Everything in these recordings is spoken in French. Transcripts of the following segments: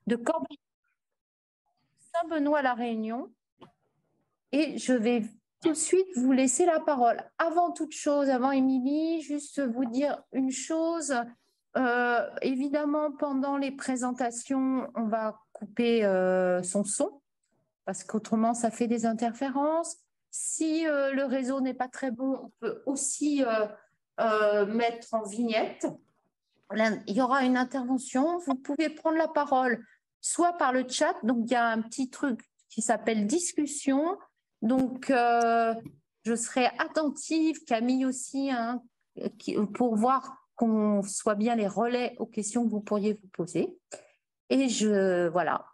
de Corbeil, Saint-Benoît-la Réunion. Et je vais tout de suite vous laisser la parole. Avant toute chose, avant Émilie, juste vous dire une chose. Évidemment, pendant les présentations, on va couper son son parce qu'autrement, ça fait des interférences. Si le réseau n'est pas très bon, on peut aussi mettre en vignette. Là, il y aura une intervention. Vous pouvez prendre la parole soit par le chat, donc il y a un petit truc qui s'appelle discussion. Donc, je serai attentive, Camille aussi, hein, pour voir qu'on soit bien les relais aux questions que vous pourriez vous poser. Et voilà,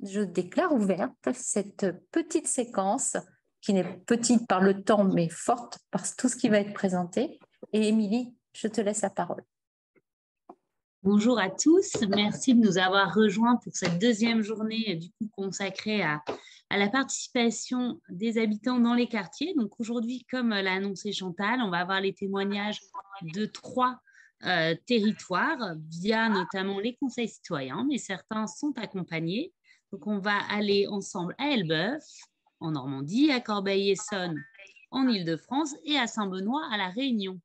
je déclare ouverte cette petite séquence qui n'est petite par le temps, mais forte par tout ce qui va être présenté. Et Émilie, je te laisse la parole. Bonjour à tous, merci de nous avoir rejoints pour cette deuxième journée du coup consacrée à la participation des habitants dans les quartiers. Donc aujourd'hui, comme l'a annoncé Chantal, on va avoir les témoignages de 3 territoires via notamment les conseils citoyens, mais certains sont accompagnés. Donc on va aller ensemble à Elbeuf, en Normandie, à Corbeil-Essonnes, en Île-de-France et à Saint-Benoît, à La Réunion.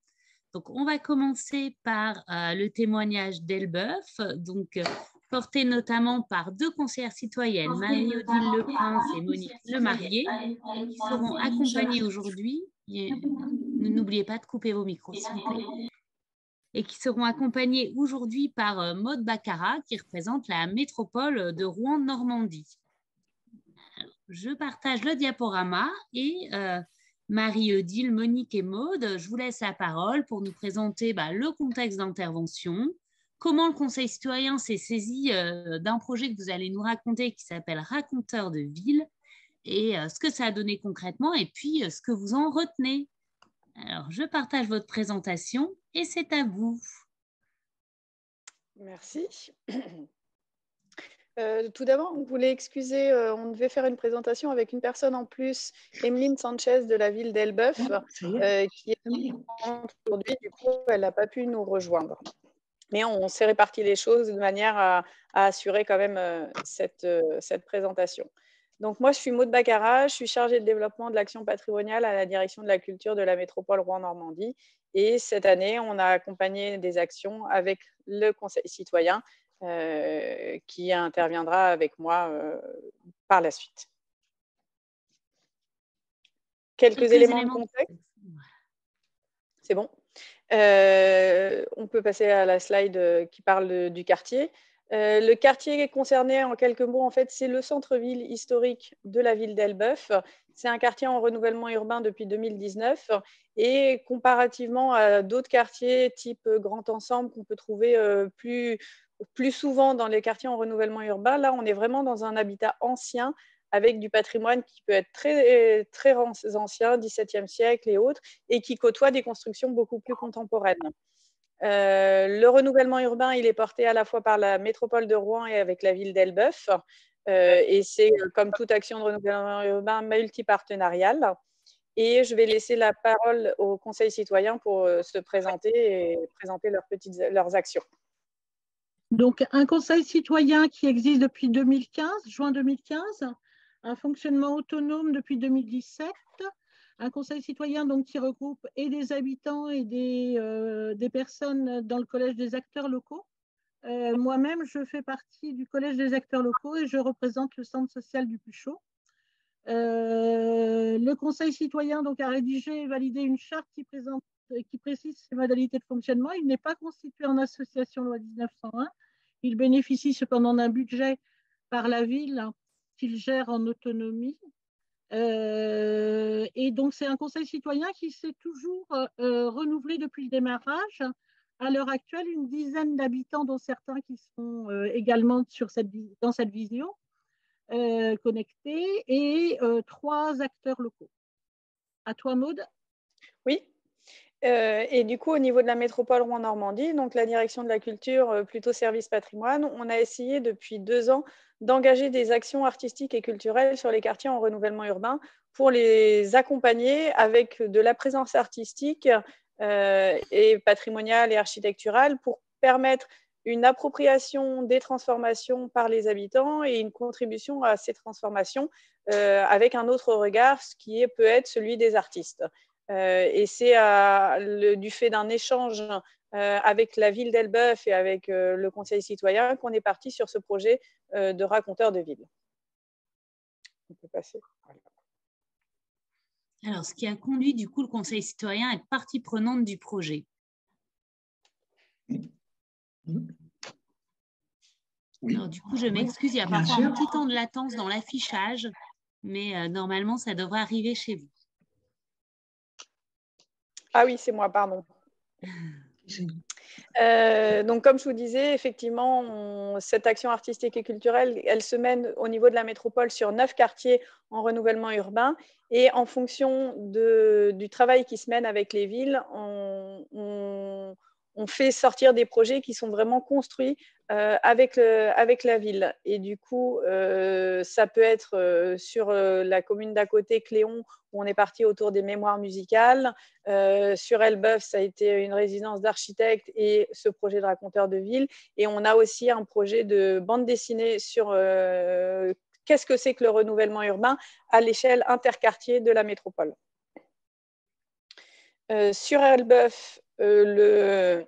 Donc, on va commencer par le témoignage d'Elbeuf, donc porté notamment par 2 conseillères citoyennes, Marie-Odile Leprince et Monique Lemarié, qui seront accompagnées aujourd'hui. N'oubliez pas de couper vos micros, s'il vous plaît. Et qui seront accompagnées aujourd'hui par Maude Baccarat, qui représente la métropole de Rouen-Normandie. Je partage le diaporama et Marie-Odile, Monique et Maude, je vous laisse la parole pour nous présenter le contexte d'intervention, comment le Conseil citoyen s'est saisi d'un projet que vous allez nous raconter qui s'appelle Raconteur de ville et ce que ça a donné concrètement et puis ce que vous en retenez. Alors, je partage votre présentation et c'est à vous. Merci. Tout d'abord, on voulait excuser, on devait faire une présentation avec une personne en plus, Emeline Sanchez de la ville d'Elbeuf, qui est aujourd'hui, du coup, elle n'a pas pu nous rejoindre. Mais on s'est réparti les choses de manière à assurer quand même cette présentation. Donc moi, je suis Maude Baccarat, je suis chargée de développement de l'action patrimoniale à la direction de la culture de la métropole Rouen-Normandie. Et cette année, on a accompagné des actions avec le Conseil citoyen qui interviendra avec moi par la suite. Quelques éléments de contexte. C'est bon. On peut passer à la slide qui parle du quartier. Le quartier concerné, en quelques mots, en fait, c'est le centre-ville historique de la ville d'Elbeuf. C'est un quartier en renouvellement urbain depuis 2019 et comparativement à d'autres quartiers type Grand Ensemble qu'on peut trouver plus souvent dans les quartiers en renouvellement urbain, là, on est vraiment dans un habitat ancien avec du patrimoine qui peut être très, très ancien, XVIIe siècle et autres, et qui côtoie des constructions beaucoup plus contemporaines. Le renouvellement urbain, il est porté à la fois par la métropole de Rouen et avec la ville d'Elbeuf. Et c'est, comme toute action de renouvellement urbain, multipartenariale. Et je vais laisser la parole au Conseil citoyen pour se présenter et présenter leurs actions. Donc, un conseil citoyen qui existe depuis 2015, juin 2015, un fonctionnement autonome depuis 2017, un conseil citoyen donc, qui regroupe et des habitants et des personnes dans le collège des acteurs locaux. Moi-même, je fais partie du collège des acteurs locaux et je représente le centre social du Puchot. Le conseil citoyen donc, a rédigé et validé une charte qui précise ses modalités de fonctionnement. Il n'est pas constitué en association loi 1901. Il bénéficie cependant d'un budget par la ville qu'il gère en autonomie. Et donc, c'est un conseil citoyen qui s'est toujours renouvelé depuis le démarrage. À l'heure actuelle, une dizaine d'habitants, dont certains qui sont également dans cette vision, connectés, et 3 acteurs locaux. À toi, Maude. Oui. Et du coup, au niveau de la métropole Rouen-Normandie, donc la direction de la culture, plutôt service patrimoine, on a essayé depuis 2 ans d'engager des actions artistiques et culturelles sur les quartiers en renouvellement urbain pour les accompagner avec de la présence artistique et patrimoniale et architecturale pour permettre une appropriation des transformations par les habitants et une contribution à ces transformations avec un autre regard, ce qui peut être celui des artistes. Et c'est du fait d'un échange avec la ville d'Elbeuf et avec le Conseil citoyen qu'on est parti sur ce projet de raconteur de ville. On peut passer. Alors, ce qui a conduit du coup le Conseil citoyen à être partie prenante du projet. Alors, du coup, je m'excuse, il y a parfois un petit temps de latence dans l'affichage, mais normalement, ça devrait arriver chez vous. Ah oui, c'est moi, pardon. Donc, comme je vous disais, effectivement, cette action artistique et culturelle, elle se mène au niveau de la métropole sur 9 quartiers en renouvellement urbain. Et en fonction du travail qui se mène avec les villes, on fait sortir des projets qui sont vraiment construits avec la ville. Et du coup, ça peut être sur la commune d'à côté, Cléon, où on est parti autour des mémoires musicales. Sur Elbeuf, ça a été une résidence d'architectes et ce projet de raconteur de ville. Et on a aussi un projet de bande dessinée sur qu'est-ce que c'est que le renouvellement urbain à l'échelle interquartier de la métropole. Sur Elbeuf, le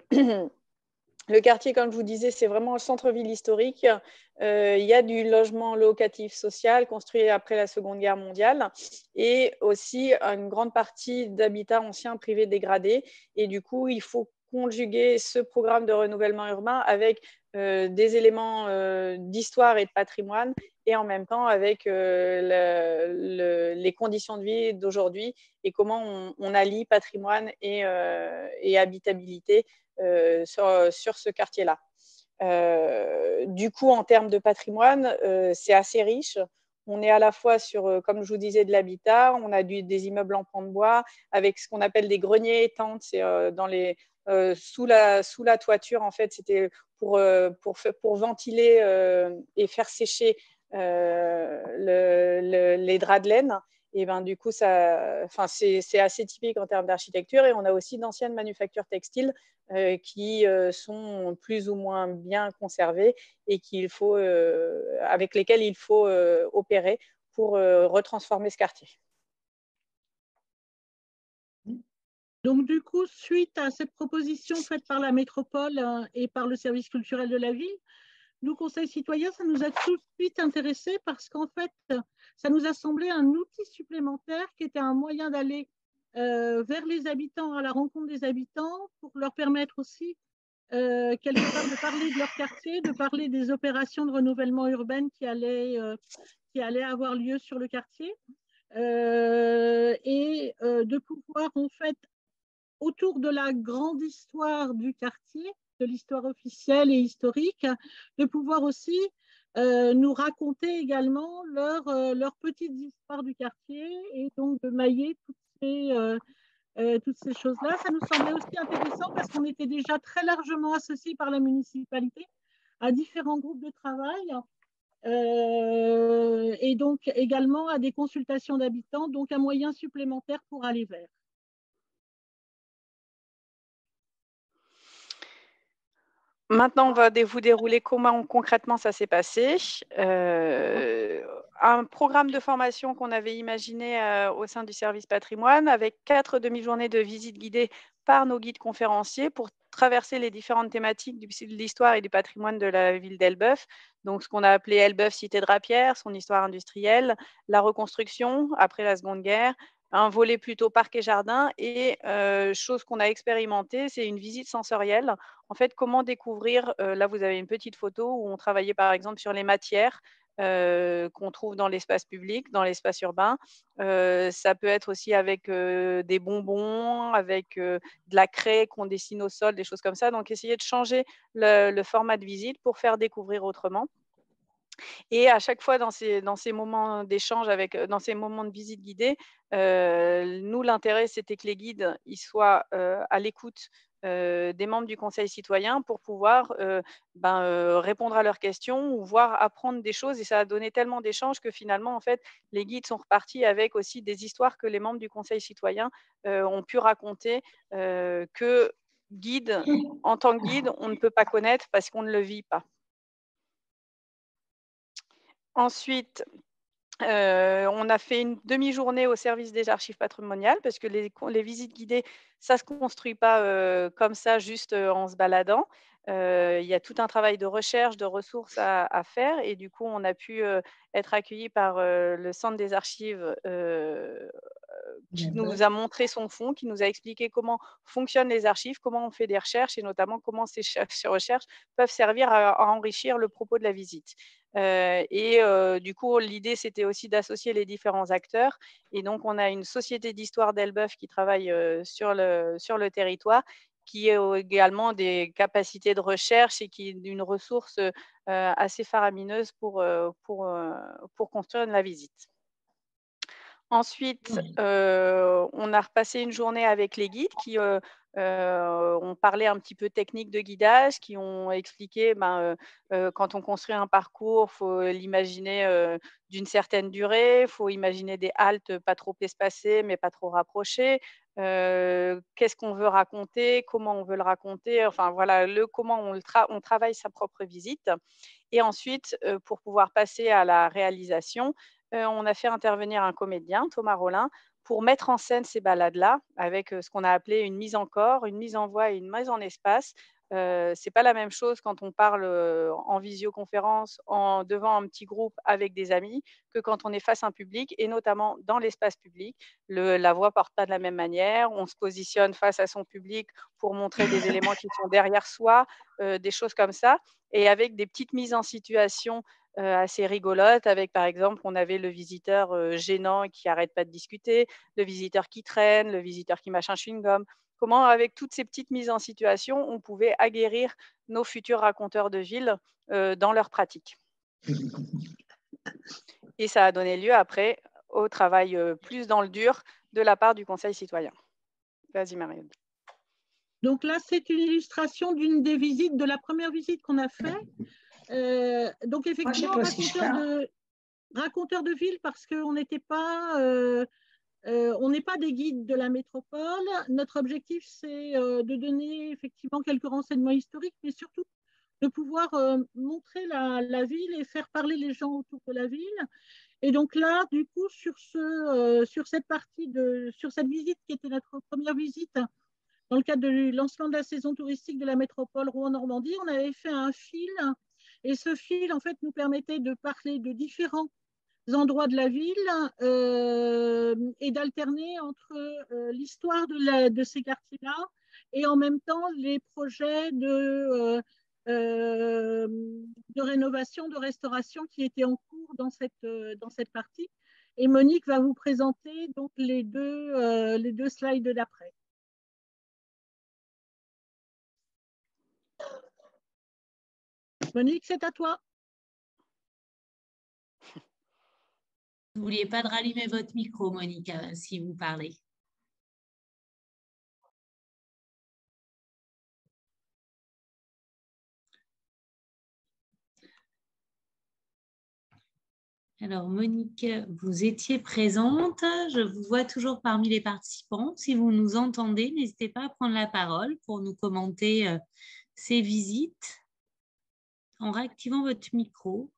quartier, comme je vous disais, c'est vraiment le centre-ville historique. Il y a du logement locatif social construit après la Seconde Guerre mondiale et aussi une grande partie d'habitats anciens privés dégradés. Et du coup, il faut conjuguer ce programme de renouvellement urbain avec des éléments d'histoire et de patrimoine et en même temps avec les conditions de vie d'aujourd'hui et comment on allie patrimoine et habitabilité sur ce quartier-là. Du coup, en termes de patrimoine, c'est assez riche. On est à la fois sur, comme je vous disais, de l'habitat, on a des immeubles en pan de bois avec ce qu'on appelle des greniers et tentes, c'est sous la toiture, en fait, c'était pour ventiler et faire sécher les draps de laine. Et ben, du coup, c'est assez typique en termes d'architecture. Et on a aussi d'anciennes manufactures textiles qui sont plus ou moins bien conservées et avec lesquelles il faut opérer pour retransformer ce quartier. Donc, du coup, suite à cette proposition faite par la métropole et par le service culturel de la ville, nous, Conseil citoyen, ça nous a tout de suite intéressés parce qu'en fait, ça nous a semblé un outil supplémentaire qui était un moyen d'aller vers les habitants, à la rencontre des habitants, pour leur permettre aussi, quelque part, de parler de leur quartier, de parler des opérations de renouvellement urbain qui allaient avoir lieu sur le quartier, et de pouvoir, en fait, autour de la grande histoire du quartier, de l'histoire officielle et historique, de pouvoir aussi nous raconter également leurs petites histoires du quartier et donc de mailler toutes ces choses-là. Ça nous semblait aussi intéressant parce qu'on était déjà très largement associés par la municipalité à différents groupes de travail et donc également à des consultations d'habitants, donc un moyen supplémentaire pour aller vers. Maintenant, on va vous dérouler comment concrètement ça s'est passé. Un programme de formation qu'on avait imaginé au sein du service patrimoine avec 4 demi-journées de visite guidée par nos guides conférenciers pour traverser les différentes thématiques de l'histoire et du patrimoine de la ville d'Elbeuf. Donc, ce qu'on a appelé Elbeuf Cité de Drapière, son histoire industrielle, la reconstruction après la Seconde Guerre, un volet plutôt parc et jardin et chose qu'on a expérimentée, c'est une visite sensorielle. En fait, comment découvrir, là vous avez une petite photo où on travaillait par exemple sur les matières qu'on trouve dans l'espace public, dans l'espace urbain. Ça peut être aussi avec des bonbons, avec de la craie qu'on dessine au sol, des choses comme ça. Donc, essayer de changer le format de visite pour faire découvrir autrement. Et à chaque fois dans ces moments d'échange dans ces moments de visite guidée, nous l'intérêt c'était que les guides, ils soient, à l'écoute, des membres du conseil citoyen pour pouvoir, répondre à leurs questions ou voir apprendre des choses et ça a donné tellement d'échanges que finalement, en fait, les guides sont repartis avec aussi des histoires que les membres du conseil citoyen, ont pu raconter, que guide, en tant que guide, on ne peut pas connaître parce qu'on ne le vit pas. Ensuite, on a fait une demi-journée au service des archives patrimoniales parce que les visites guidées, ça ne se construit pas comme ça, juste en se baladant. Il y a tout un travail de recherche, de ressources à faire. Et du coup, on a pu être accueillis par le Centre des archives qui nous a montré son fond, qui nous a expliqué comment fonctionnent les archives, comment on fait des recherches et notamment comment ces recherches peuvent servir à enrichir le propos de la visite. Du coup, l'idée, c'était aussi d'associer les différents acteurs. Et donc, on a une société d'histoire d'Elbeuf qui travaille sur le territoire, qui a également des capacités de recherche et qui est une ressource assez faramineuse pour construire la visite. Ensuite, on a repassé une journée avec les guides qui ont parlé un petit peu technique de guidage, qui ont expliqué quand on construit un parcours, il faut l'imaginer d'une certaine durée, il faut imaginer des haltes pas trop espacées mais pas trop rapprochées. Qu'est-ce qu'on veut raconter, comment on veut le raconter, enfin voilà, comment on travaille sa propre visite. Et ensuite, pour pouvoir passer à la réalisation, on a fait intervenir un comédien, Thomas Rollin, pour mettre en scène ces balades-là avec ce qu'on a appelé une mise en corps, une mise en voix et une mise en espace. C'est pas la même chose quand on parle en visioconférence, devant un petit groupe avec des amis, que quand on est face à un public et notamment dans l'espace public. La voix porte pas de la même manière. On se positionne face à son public pour montrer des éléments qui sont derrière soi, des choses comme ça, et avec des petites mises en situation assez rigolotes. Avec, par exemple, on avait le visiteur gênant qui n'arrête pas de discuter, le visiteur qui traîne, le visiteur qui mâche un chewing-gum. Comment, avec toutes ces petites mises en situation, on pouvait aguerrir nos futurs raconteurs de ville dans leur pratique. Et ça a donné lieu après au travail plus dans le dur de la part du Conseil citoyen. Vas-y, Marianne. Donc là, c'est une illustration d'une des visites, de la première visite qu'on a fait. Donc effectivement, raconteur de ville, parce qu'on n'était pas... on n'est pas des guides de la métropole. Notre objectif, c'est de donner effectivement quelques renseignements historiques, mais surtout de pouvoir montrer la ville et faire parler les gens autour de la ville. Et donc là, du coup, sur cette visite qui était notre première visite, dans le cadre du lancement de la saison touristique de la métropole Rouen-Normandie, on avait fait un fil. Et ce fil, en fait, nous permettait de parler de différents endroits de la ville et d'alterner entre l'histoire de ces quartiers-là et en même temps les projets de rénovation, de restauration qui étaient en cours dans cette partie. Et Monique va vous présenter donc les deux slides d'après. Monique, c'est à toi. N'oubliez pas de rallumer votre micro, Monique, si vous parlez. Alors, Monique, vous étiez présente. Je vous vois toujours parmi les participants. Si vous nous entendez, n'hésitez pas à prendre la parole pour nous commenter ces visites en réactivant votre micro.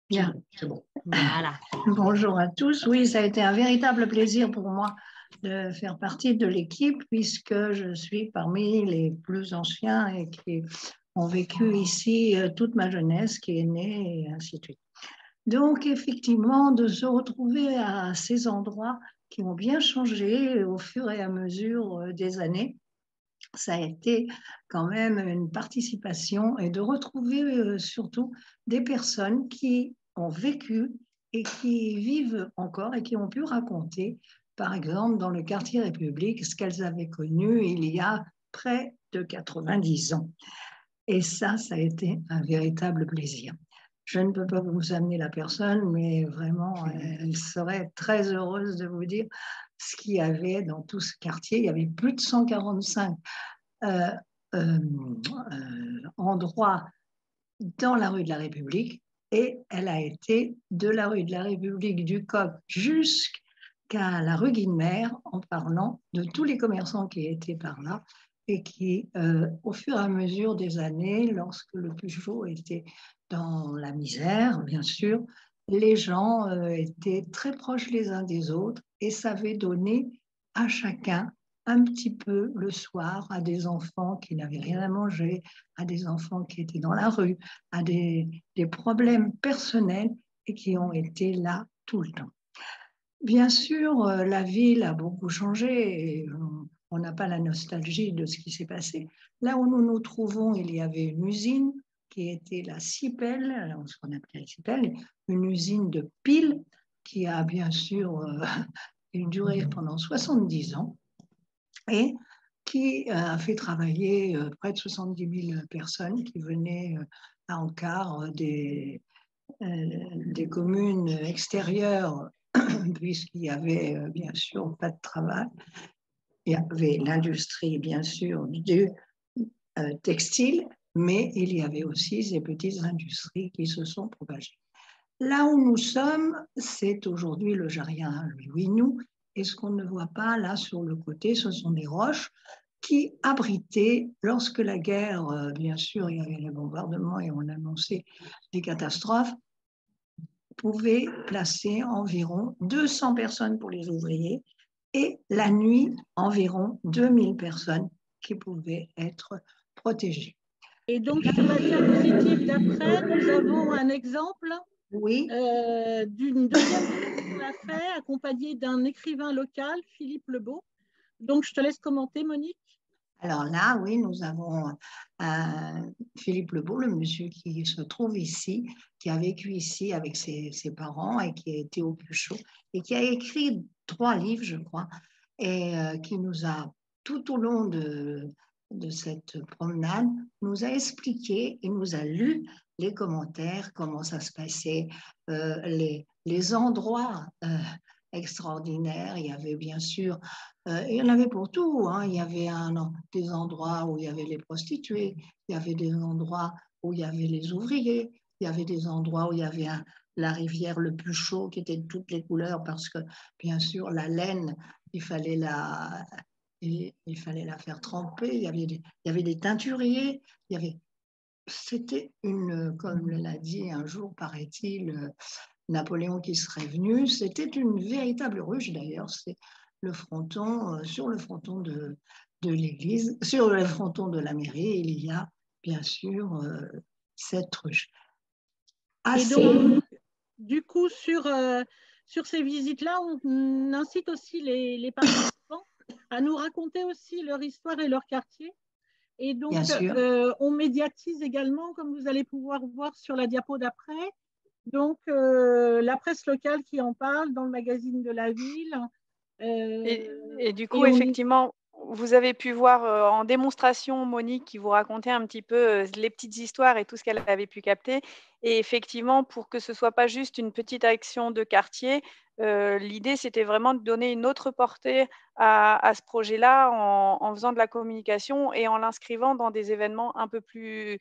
Bien, c'est bon. Voilà. Bonjour à tous. Oui, ça a été un véritable plaisir pour moi de faire partie de l'équipe puisque je suis parmi les plus anciens et qui ont vécu ici toute ma jeunesse, qui est née et ainsi de suite. Donc, effectivement, de se retrouver à ces endroits qui ont bien changé au fur et à mesure des années, ça a été quand même une participation et de retrouver surtout des personnes qui ont vécu et qui vivent encore et qui ont pu raconter, par exemple, dans le quartier République, ce qu'elles avaient connu il y a près de 90 ans. Et ça a été un véritable plaisir. Je ne peux pas vous amener la personne, mais vraiment, elle serait très heureuse de vous dire ce qu'il y avait dans tout ce quartier. Il y avait plus de 145 endroits dans la rue de la République, et elle a été de la rue de la République du Coq jusqu'à qu'à la rue Guilmer en parlant de tous les commerçants qui étaient par là et qui, au fur et à mesure des années, lorsque le Peugeot était dans la misère, bien sûr, les gens étaient très proches les uns des autres et savaient donner à chacun un petit peu le soir à des enfants qui n'avaient rien à manger, à des enfants qui étaient dans la rue, à des problèmes personnels et qui ont été là tout le temps. Bien sûr, la ville a beaucoup changé et on n'a pas la nostalgie de ce qui s'est passé. Là où nous nous trouvons, il y avait une usine qui était la Cipel, ce qu'on appelait la Cipel, une usine de piles qui a bien sûr duré pendant 70 ans et qui a fait travailler près de 70 000 personnes qui venaient à Ankara des communes extérieures puisqu'il y avait bien sûr pas de travail. Il y avait l'industrie bien sûr du textile, mais il y avait aussi ces petites industries qui se sont propagées. Là où nous sommes, c'est aujourd'hui le Jarien Louis-Nou, et ce qu'on ne voit pas là sur le côté, ce sont des roches qui abritaient, lorsque la guerre, bien sûr, il y avait les bombardements et on annonçait des catastrophes, pouvaient placer environ 200 personnes pour les ouvriers et la nuit, environ 2000 personnes qui pouvaient être protégées. Et donc, sur la diapositive d'après, nous avons un exemple d'une deuxième visite qu'on a fait, accompagnée d'un écrivain local, Philippe Lebeau. Donc, je te laisse commenter, Monique. Alors là, oui, nous avons Philippe Lebeau, le monsieur qui se trouve ici, qui a vécu ici avec ses parents et qui a été au Peugeot et qui a écrit 3 livres, je crois, et qui nous a, tout au long de cette promenade, nous a expliqué et nous a lu les commentaires, comment ça se passait, les endroits extraordinaires. Il y avait bien sûr, il y en avait pour tout, hein. Il y avait des endroits où il y avait les prostituées, il y avait des endroits où il y avait les ouvriers, il y avait des endroits où il y avait la rivière le plus chaud qui était de toutes les couleurs parce que bien sûr la laine, il fallait la faire tremper, il y avait des teinturiers, c'était comme l'a dit un jour, paraît-il, Napoléon qui serait venu, c'était une véritable ruche d'ailleurs, c'est le fronton, sur le fronton de l'église, sur le fronton de la mairie, il y a bien sûr cette ruche. Et donc, du coup, sur ces visites-là, on incite aussi les participants à nous raconter aussi leur histoire et leur quartier. Et donc, on médiatise également, comme vous allez pouvoir voir sur la diapo d'après, donc la presse locale qui en parle dans le magazine de la ville. Et du coup, effectivement, vous avez pu voir en démonstration Monique qui vous racontait un petit peu les petites histoires et tout ce qu'elle avait pu capter. Et effectivement, pour que ce ne soit pas juste une petite action de quartier, l'idée, c'était vraiment de donner une autre portée à ce projet-là en faisant de la communication et en l'inscrivant dans des événements un peu plus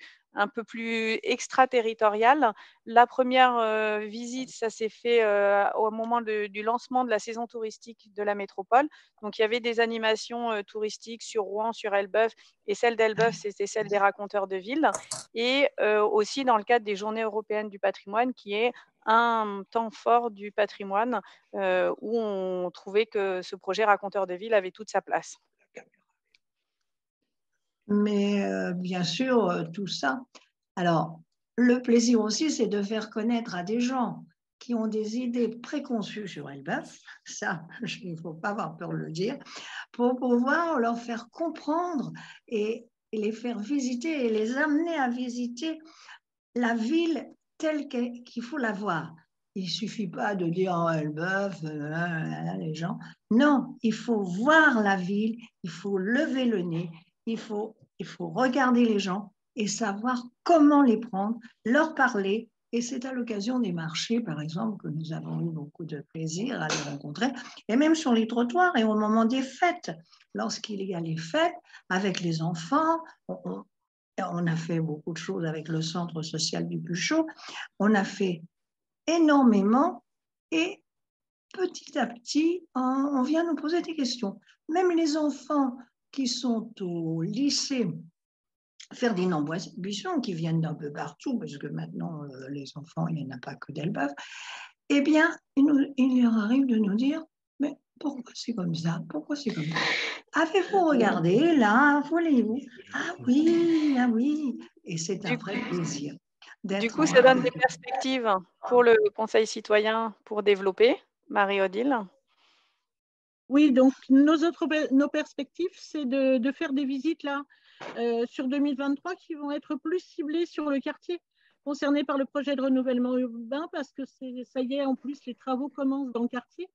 extraterritorial. La première visite, ça s'est fait au moment du lancement de la saison touristique de la métropole. Donc, il y avait des animations touristiques sur Rouen, sur Elbeuf, et celle d'Elbeuf, c'était celle des raconteurs de ville. Et aussi dans le cadre des Journées européennes du patrimoine, qui est un temps fort du patrimoine où on trouvait que ce projet raconteur de ville avait toute sa place. Mais bien sûr, tout ça. Alors, le plaisir aussi, c'est de faire connaître à des gens qui ont des idées préconçues sur Elbeuf, ça, il ne faut pas avoir peur de le dire, pour pouvoir leur faire comprendre et les faire visiter et les amener à visiter la ville telle qu'il faut la voir. Il ne suffit pas de dire oh, Elbeuf, les gens. Non, il faut voir la ville, il faut lever le nez, il faut regarder les gens et savoir comment les prendre, leur parler. Et c'est à l'occasion des marchés, par exemple, que nous avons eu beaucoup de plaisir à les rencontrer, et même sur les trottoirs et au moment des fêtes. Lorsqu'il y a les fêtes, avec les enfants, on a fait beaucoup de choses avec le centre social du Peugeot, on a fait énormément et petit à petit, on vient nous poser des questions. Même les enfants qui sont au lycée Ferdinand Buisson, qui viennent d'un peu partout, parce que maintenant, les enfants, il n'y en a pas que d'Elbeuf, eh bien, il leur arrive de nous dire, mais pourquoi c'est comme ça? Pourquoi c'est comme ça? Avez-vous regardé là? Voulez-vous? Ah oui. Et c'est un vrai plaisir. Du coup, ça donne des perspectives pour le Conseil citoyen pour développer. Marie-Odile? Oui, donc nos perspectives, c'est de faire des visites là sur 2023 qui vont être plus ciblées sur le quartier concerné par le projet de renouvellement urbain parce que ça y est, en plus, les travaux commencent dans le quartier.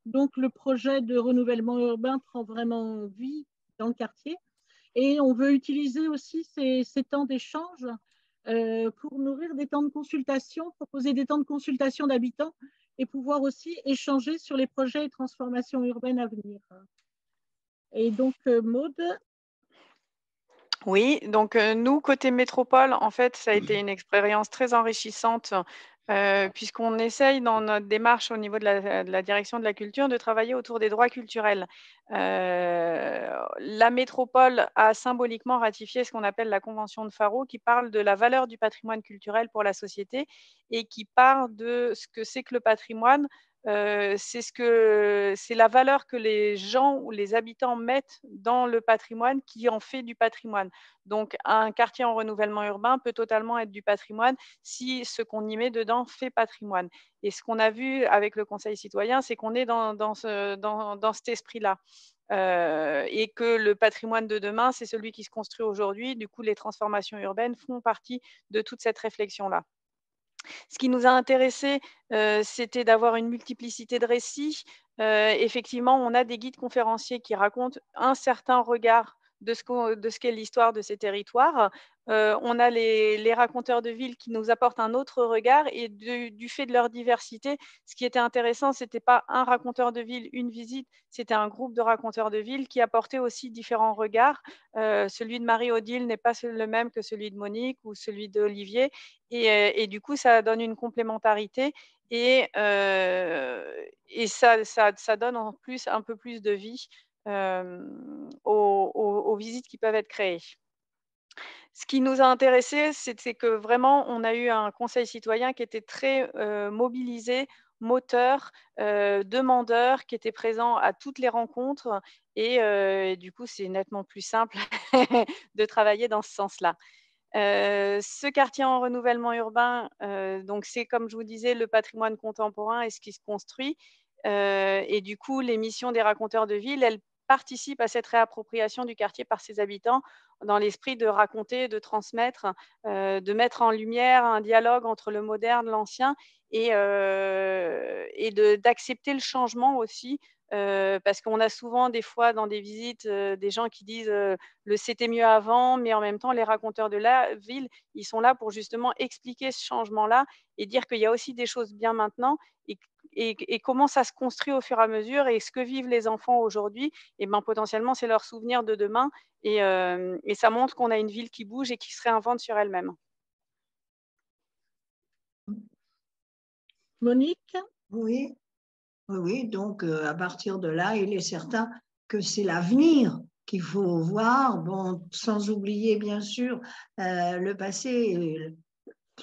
Donc, le projet de renouvellement urbain prend vraiment vie dans le quartier. Et on veut utiliser aussi ces temps d'échange pour nourrir des temps de consultation, proposer des temps de consultation d'habitants et pouvoir aussi échanger sur les projets et transformations urbaines à venir. Et donc, Maude? Oui, donc nous, côté métropole, en fait, ça a été une expérience très enrichissante puisqu'on essaye dans notre démarche au niveau de la direction de la culture de travailler autour des droits culturels. La métropole a symboliquement ratifié ce qu'on appelle la Convention de Faro qui parle de la valeur du patrimoine culturel pour la société et qui parle de ce que c'est que le patrimoine. C'est la valeur que les gens ou les habitants mettent dans le patrimoine qui en fait du patrimoine. Donc, un quartier en renouvellement urbain peut totalement être du patrimoine si ce qu'on y met dedans fait patrimoine. Et ce qu'on a vu avec le Conseil citoyen, c'est qu'on est dans cet esprit-là. Et que le patrimoine de demain, c'est celui qui se construit aujourd'hui. Du coup, les transformations urbaines font partie de toute cette réflexion-là. Ce qui nous a intéressé, c'était d'avoir une multiplicité de récits. Effectivement, on a des guides conférenciers qui racontent un certain regard de ce qu'est l'histoire de ces territoires. On a les raconteurs de ville qui nous apportent un autre regard et du fait de leur diversité, ce qui était intéressant, ce n'était pas un raconteur de ville, une visite, c'était un groupe de raconteurs de ville qui apportaient aussi différents regards. Celui de Marie-Odile n'est pas le même que celui de Monique ou celui d'Olivier. Et du coup, ça donne une complémentarité et ça donne en plus un peu plus de vie aux visites qui peuvent être créées. Ce qui nous a intéressé, c'est que vraiment, on a eu un conseil citoyen qui était très mobilisé, moteur, demandeur, qui était présent à toutes les rencontres. Et du coup, c'est nettement plus simple de travailler dans ce sens-là. Ce quartier en renouvellement urbain, donc c'est comme je vous disais, le patrimoine contemporain et ce qui se construit. Et du coup, les missions des raconteurs de ville, elles participent à cette réappropriation du quartier par ses habitants dans l'esprit de raconter, de transmettre, de mettre en lumière un dialogue entre le moderne, l'ancien et d'accepter le changement aussi. Parce qu'on a souvent des fois dans des visites des gens qui disent le c'était mieux avant, mais en même temps les raconteurs de la ville, ils sont là pour justement expliquer ce changement-là et dire qu'il y a aussi des choses bien maintenant et comment ça se construit au fur et à mesure et ce que vivent les enfants aujourd'hui, et ben potentiellement c'est leur souvenir de demain et ça montre qu'on a une ville qui bouge et qui se réinvente sur elle-même. Monique? Oui, donc à partir de là, il est certain que c'est l'avenir qu'il faut voir, bon, sans oublier bien sûr le passé,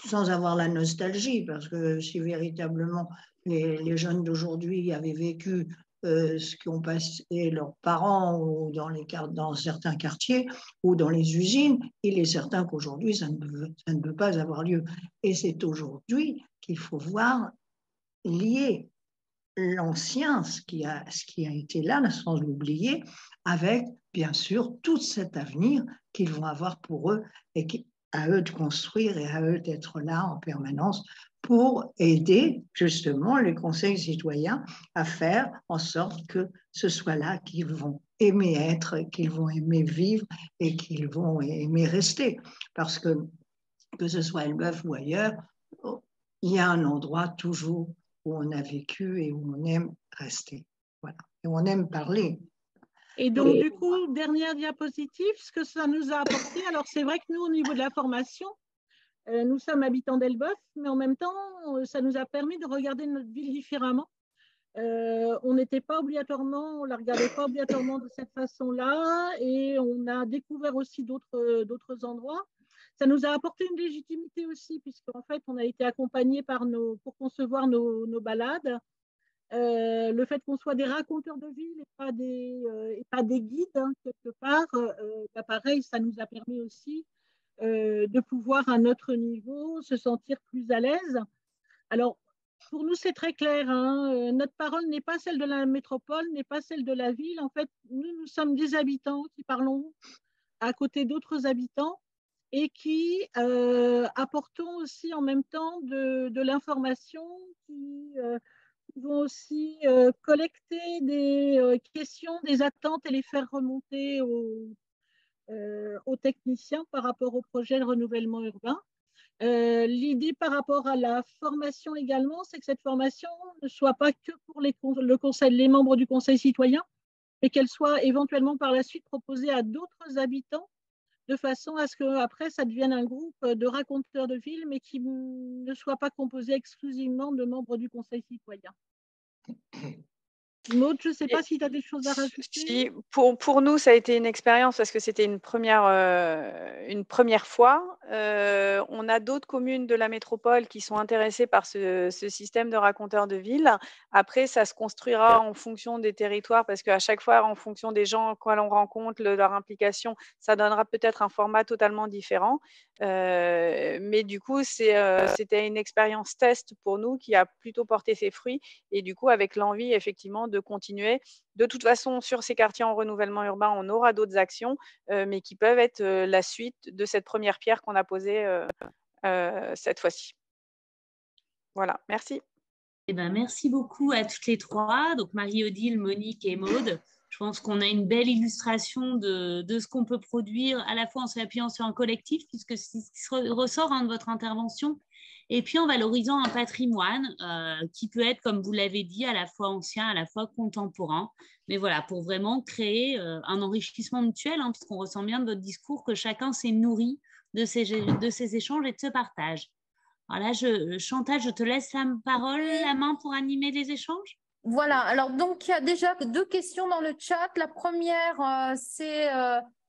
sans avoir la nostalgie, parce que si véritablement les jeunes d'aujourd'hui avaient vécu ce qu'ont passé leurs parents ou dans certains quartiers ou dans les usines, il est certain qu'aujourd'hui, ça ne peut pas avoir lieu. Et c'est aujourd'hui qu'il faut voir lier l'ancien, ce qui a été là, sans l'oublier, avec, bien sûr, tout cet avenir qu'ils vont avoir pour eux et à eux de construire et à eux d'être là en permanence pour aider justement les conseils citoyens à faire en sorte que ce soit là qu'ils vont aimer être, qu'ils vont aimer vivre et qu'ils vont aimer rester. Parce que ce soit Elbeuf ou ailleurs, il y a un endroit toujours où on a vécu et où on aime rester. Voilà. Et on aime parler. Et donc, du coup, dernière diapositive, ce que ça nous a apporté. Alors, c'est vrai que nous, au niveau de la formation, nous sommes habitants d'Elbeuf, mais en même temps, ça nous a permis de regarder notre ville différemment. On n'était pas obligatoirement, on la regardait pas obligatoirement de cette façon-là, et on a découvert aussi d'autres endroits. Ça nous a apporté une légitimité aussi, puisqu'en fait, on a été accompagnés pour concevoir nos balades. Le fait qu'on soit des raconteurs de ville et pas des guides, hein, quelque part, pareil, ça nous a permis aussi de pouvoir, à notre niveau, se sentir plus à l'aise. Alors, pour nous, c'est très clair, hein, notre parole n'est pas celle de la métropole, n'est pas celle de la ville. En fait, nous sommes des habitants qui parlons à côté d'autres habitants et qui apportons aussi en même temps de l'information, qui vont aussi collecter des questions, des attentes et les faire remonter aux techniciens par rapport au projet de renouvellement urbain. L'idée par rapport à la formation également, c'est que cette formation ne soit pas que pour les membres du conseil citoyen, mais qu'elle soit éventuellement par la suite proposée à d'autres habitants, de façon à ce qu'après, ça devienne un groupe de raconteurs de ville, mais qui ne soit pas composé exclusivement de membres du conseil citoyen. Maud, je ne sais pas si tu as des choses à rajouter. Si, pour nous, ça a été une expérience parce que c'était une première fois. On a d'autres communes de la métropole qui sont intéressées par ce système de raconteurs de ville. Après, ça se construira en fonction des territoires parce qu'à chaque fois, en fonction des gens que l'on rencontre, leur implication, ça donnera peut-être un format totalement différent. Mais du coup, c'était une expérience test pour nous qui a plutôt porté ses fruits et du coup, avec l'envie effectivement de continuer. De toute façon, sur ces quartiers en renouvellement urbain, on aura d'autres actions, mais qui peuvent être la suite de cette première pierre qu'on a posée cette fois-ci. Voilà, merci. Eh ben, merci beaucoup à toutes les trois, donc Marie-Odile, Monique et Maude. Je pense qu'on a une belle illustration de ce qu'on peut produire, à la fois en s'appuyant sur un collectif, puisque c'est ce qui ressort de votre intervention, et puis en valorisant un patrimoine qui peut être, comme vous l'avez dit, à la fois ancien, à la fois contemporain. Mais voilà, pour vraiment créer un enrichissement mutuel, hein, puisqu'on ressent bien de votre discours que chacun s'est nourri de ces échanges et de ce partage. Alors là, Chantal, je te laisse la main pour animer les échanges. Voilà, alors donc il y a déjà 2 questions dans le chat. La première, c'est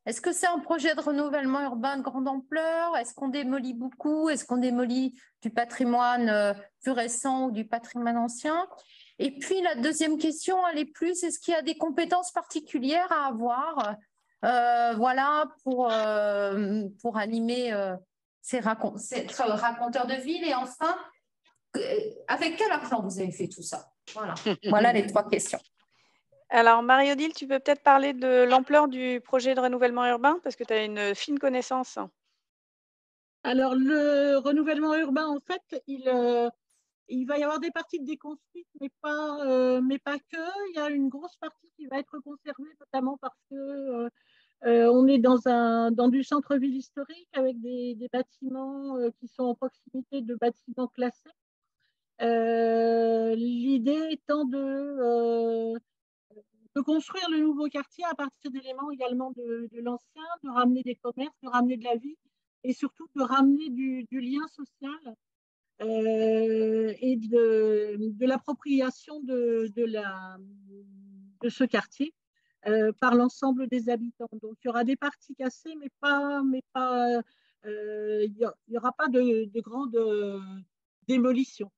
est-ce que c'est un projet de renouvellement urbain de grande ampleur? Est-ce qu'on démolit beaucoup? Est-ce qu'on démolit du patrimoine plus récent ou du patrimoine ancien? Et puis la deuxième question, elle est plus, est-ce qu'il y a des compétences particulières à avoir voilà, pour animer ces raconteurs de ville? Et enfin, avec quel argent vous avez fait tout ça? Voilà. Voilà les 3 questions. Alors, Marie-Odile, tu peux peut-être parler de l'ampleur du projet de renouvellement urbain parce que tu as une fine connaissance. Alors, le renouvellement urbain, en fait, il va y avoir des parties de déconstruites, mais pas que. Il y a une grosse partie qui va être conservée, notamment parce que on est dans du centre-ville historique avec des bâtiments qui sont en proximité de bâtiments classés. L'idée étant de construire le nouveau quartier à partir d'éléments également de l'ancien, de ramener des commerces, de ramener de la vie et surtout de ramener du lien social et de l'appropriation de ce quartier par l'ensemble des habitants. Donc, il y aura des parties cassées, mais il n'y aura pas de grande démolition.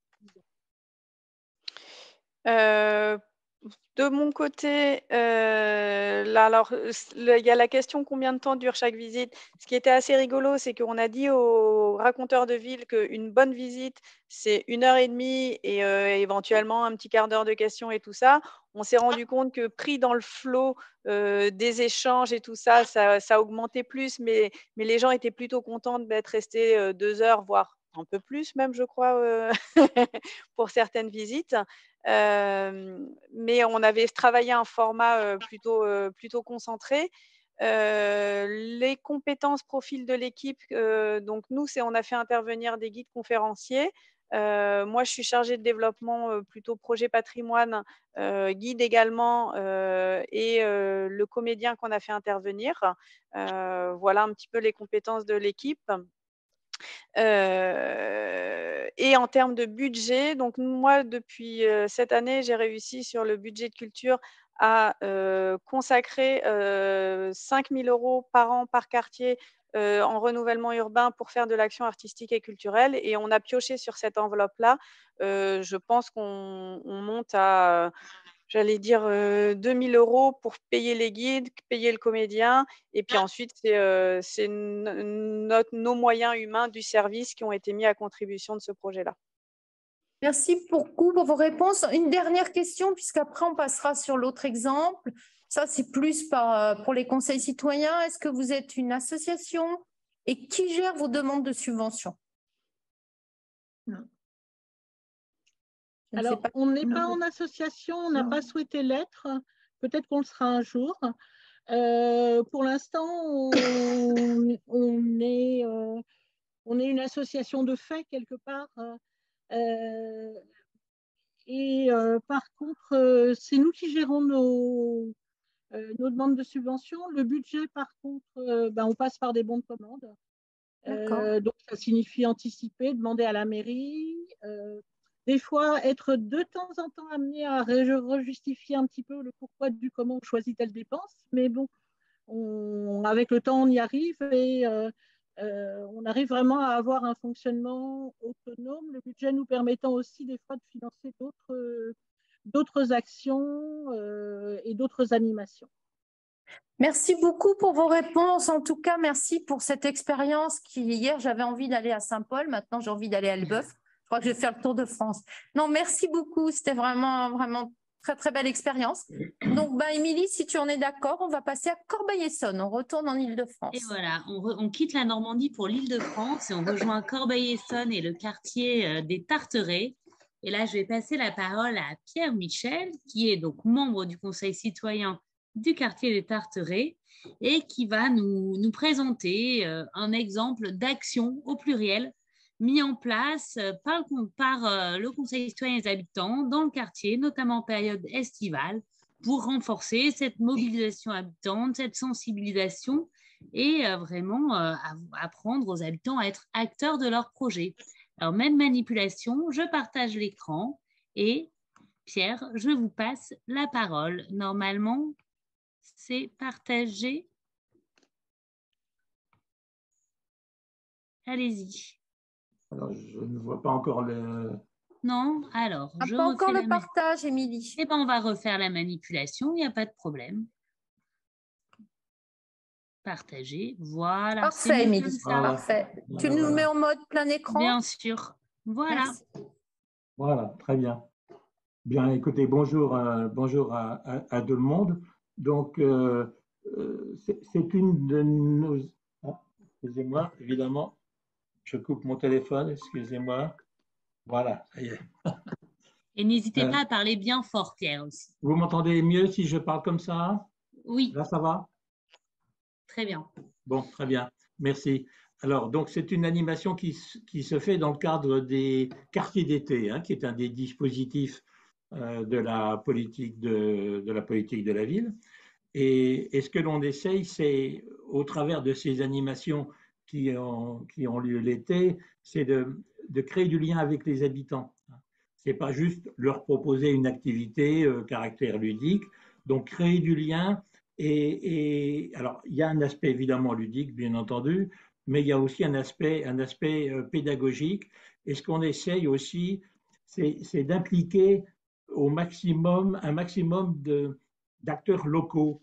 De mon côté, là, alors, il y a la question combien de temps dure chaque visite. Ce qui était assez rigolo, c'est qu'on a dit aux raconteurs de ville qu'une bonne visite, c'est 1h30 et éventuellement un petit quart d'heure de questions et tout ça. On s'est rendu compte que pris dans le flot des échanges et tout ça, ça augmentait plus, mais les gens étaient plutôt contents d'être restés 2 heures, voire un peu plus même, je crois, pour certaines visites. Mais on avait travaillé un format plutôt concentré. Les compétences profil de l'équipe, donc nous, on a fait intervenir des guides conférenciers. Moi, je suis chargée de développement plutôt projet patrimoine, guide également, et le comédien qu'on a fait intervenir. Voilà un petit peu les compétences de l'équipe. Et en termes de budget, donc moi, depuis cette année, j'ai réussi sur le budget de culture à consacrer 5 000 € par an par quartier en renouvellement urbain pour faire de l'action artistique et culturelle. Et on a pioché sur cette enveloppe-là. Je pense qu'on monte à, j'allais dire, 2 000 € pour payer les guides, payer le comédien. Et puis ensuite, c'est nos moyens humains du service qui ont été mis à contribution de ce projet-là. Merci beaucoup pour vos réponses. Une dernière question, puisqu'après, on passera sur l'autre exemple. Ça, c'est plus pour les conseils citoyens. Est-ce que vous êtes une association et qui gère vos demandes de subventions? Non. Alors, on n'est pas en association, on n'a pas souhaité l'être. Peut-être qu'on le sera un jour. Pour l'instant, on est une association de fait quelque part. Par contre, c'est nous qui gérons nos demandes de subvention. Le budget, par contre, on passe par des bons de commande. Donc, ça signifie anticiper, demander à la mairie. Des fois, être de temps en temps amené à rejustifier un petit peu le pourquoi du comment on choisit telle dépense. Mais bon, avec le temps, on y arrive et on arrive vraiment à avoir un fonctionnement autonome, le budget nous permettant aussi des fois de financer d'autres actions et d'autres animations. Merci beaucoup pour vos réponses. En tout cas, merci pour cette expérience qui, hier, j'avais envie d'aller à Saint-Paul. Maintenant, j'ai envie d'aller à Elbeuf. Je crois que je vais faire le tour de France. Non, merci beaucoup. C'était vraiment, vraiment très, très belle expérience. Donc, Émilie, si tu en es d'accord, on va passer à Corbeil-Essonnes. On retourne en Île-de-France. Et voilà, on quitte la Normandie pour l'Île-de-France et on rejoint Corbeil-Essonnes et le quartier des Tarterets. Et là, je vais passer la parole à Pierre Michel, qui est donc membre du Conseil citoyen du quartier des Tarterets et qui va nous présenter un exemple d'action au pluriel mis en place par le Conseil citoyen des habitants dans le quartier, notamment en période estivale, pour renforcer cette mobilisation habitante, cette sensibilisation et vraiment apprendre aux habitants à être acteurs de leur projet. Alors, même manipulation, je partage l'écran et Pierre, je vous passe la parole. Normalement, c'est partagé. Allez-y. Alors, je ne vois pas encore le... Non, alors, je pas encore le partage, Émilie. Eh bien, on va refaire la manipulation, il n'y a pas de problème. Partager, voilà. Parfait, Émilie, parfait. Tu nous mets en mode plein écran? Bien sûr, voilà. Merci. Voilà, très bien. Bien, écoutez, bonjour à tout le monde. Donc, c'est une de nos... Ah, excusez-moi, évidemment, je coupe mon téléphone, excusez-moi. Voilà, ça y est. Et n'hésitez pas à parler bien fort, Pierre, aussi. Vous m'entendez mieux si je parle comme ça? Oui. Là, ça va? Très bien. Bon, très bien, merci. Alors, donc, c'est une animation qui se fait dans le cadre des quartiers d'été, qui est un des dispositifs de la politique de la ville. Et ce que l'on essaye, c'est, au travers de ces animations qui ont lieu l'été, c'est de créer du lien avec les habitants. Ce n'est pas juste leur proposer une activité caractère ludique, donc créer du lien. Et alors, il y a un aspect évidemment ludique, bien entendu, mais il y a aussi un aspect pédagogique. Et ce qu'on essaye aussi, c'est d'impliquer un maximum d'acteurs locaux.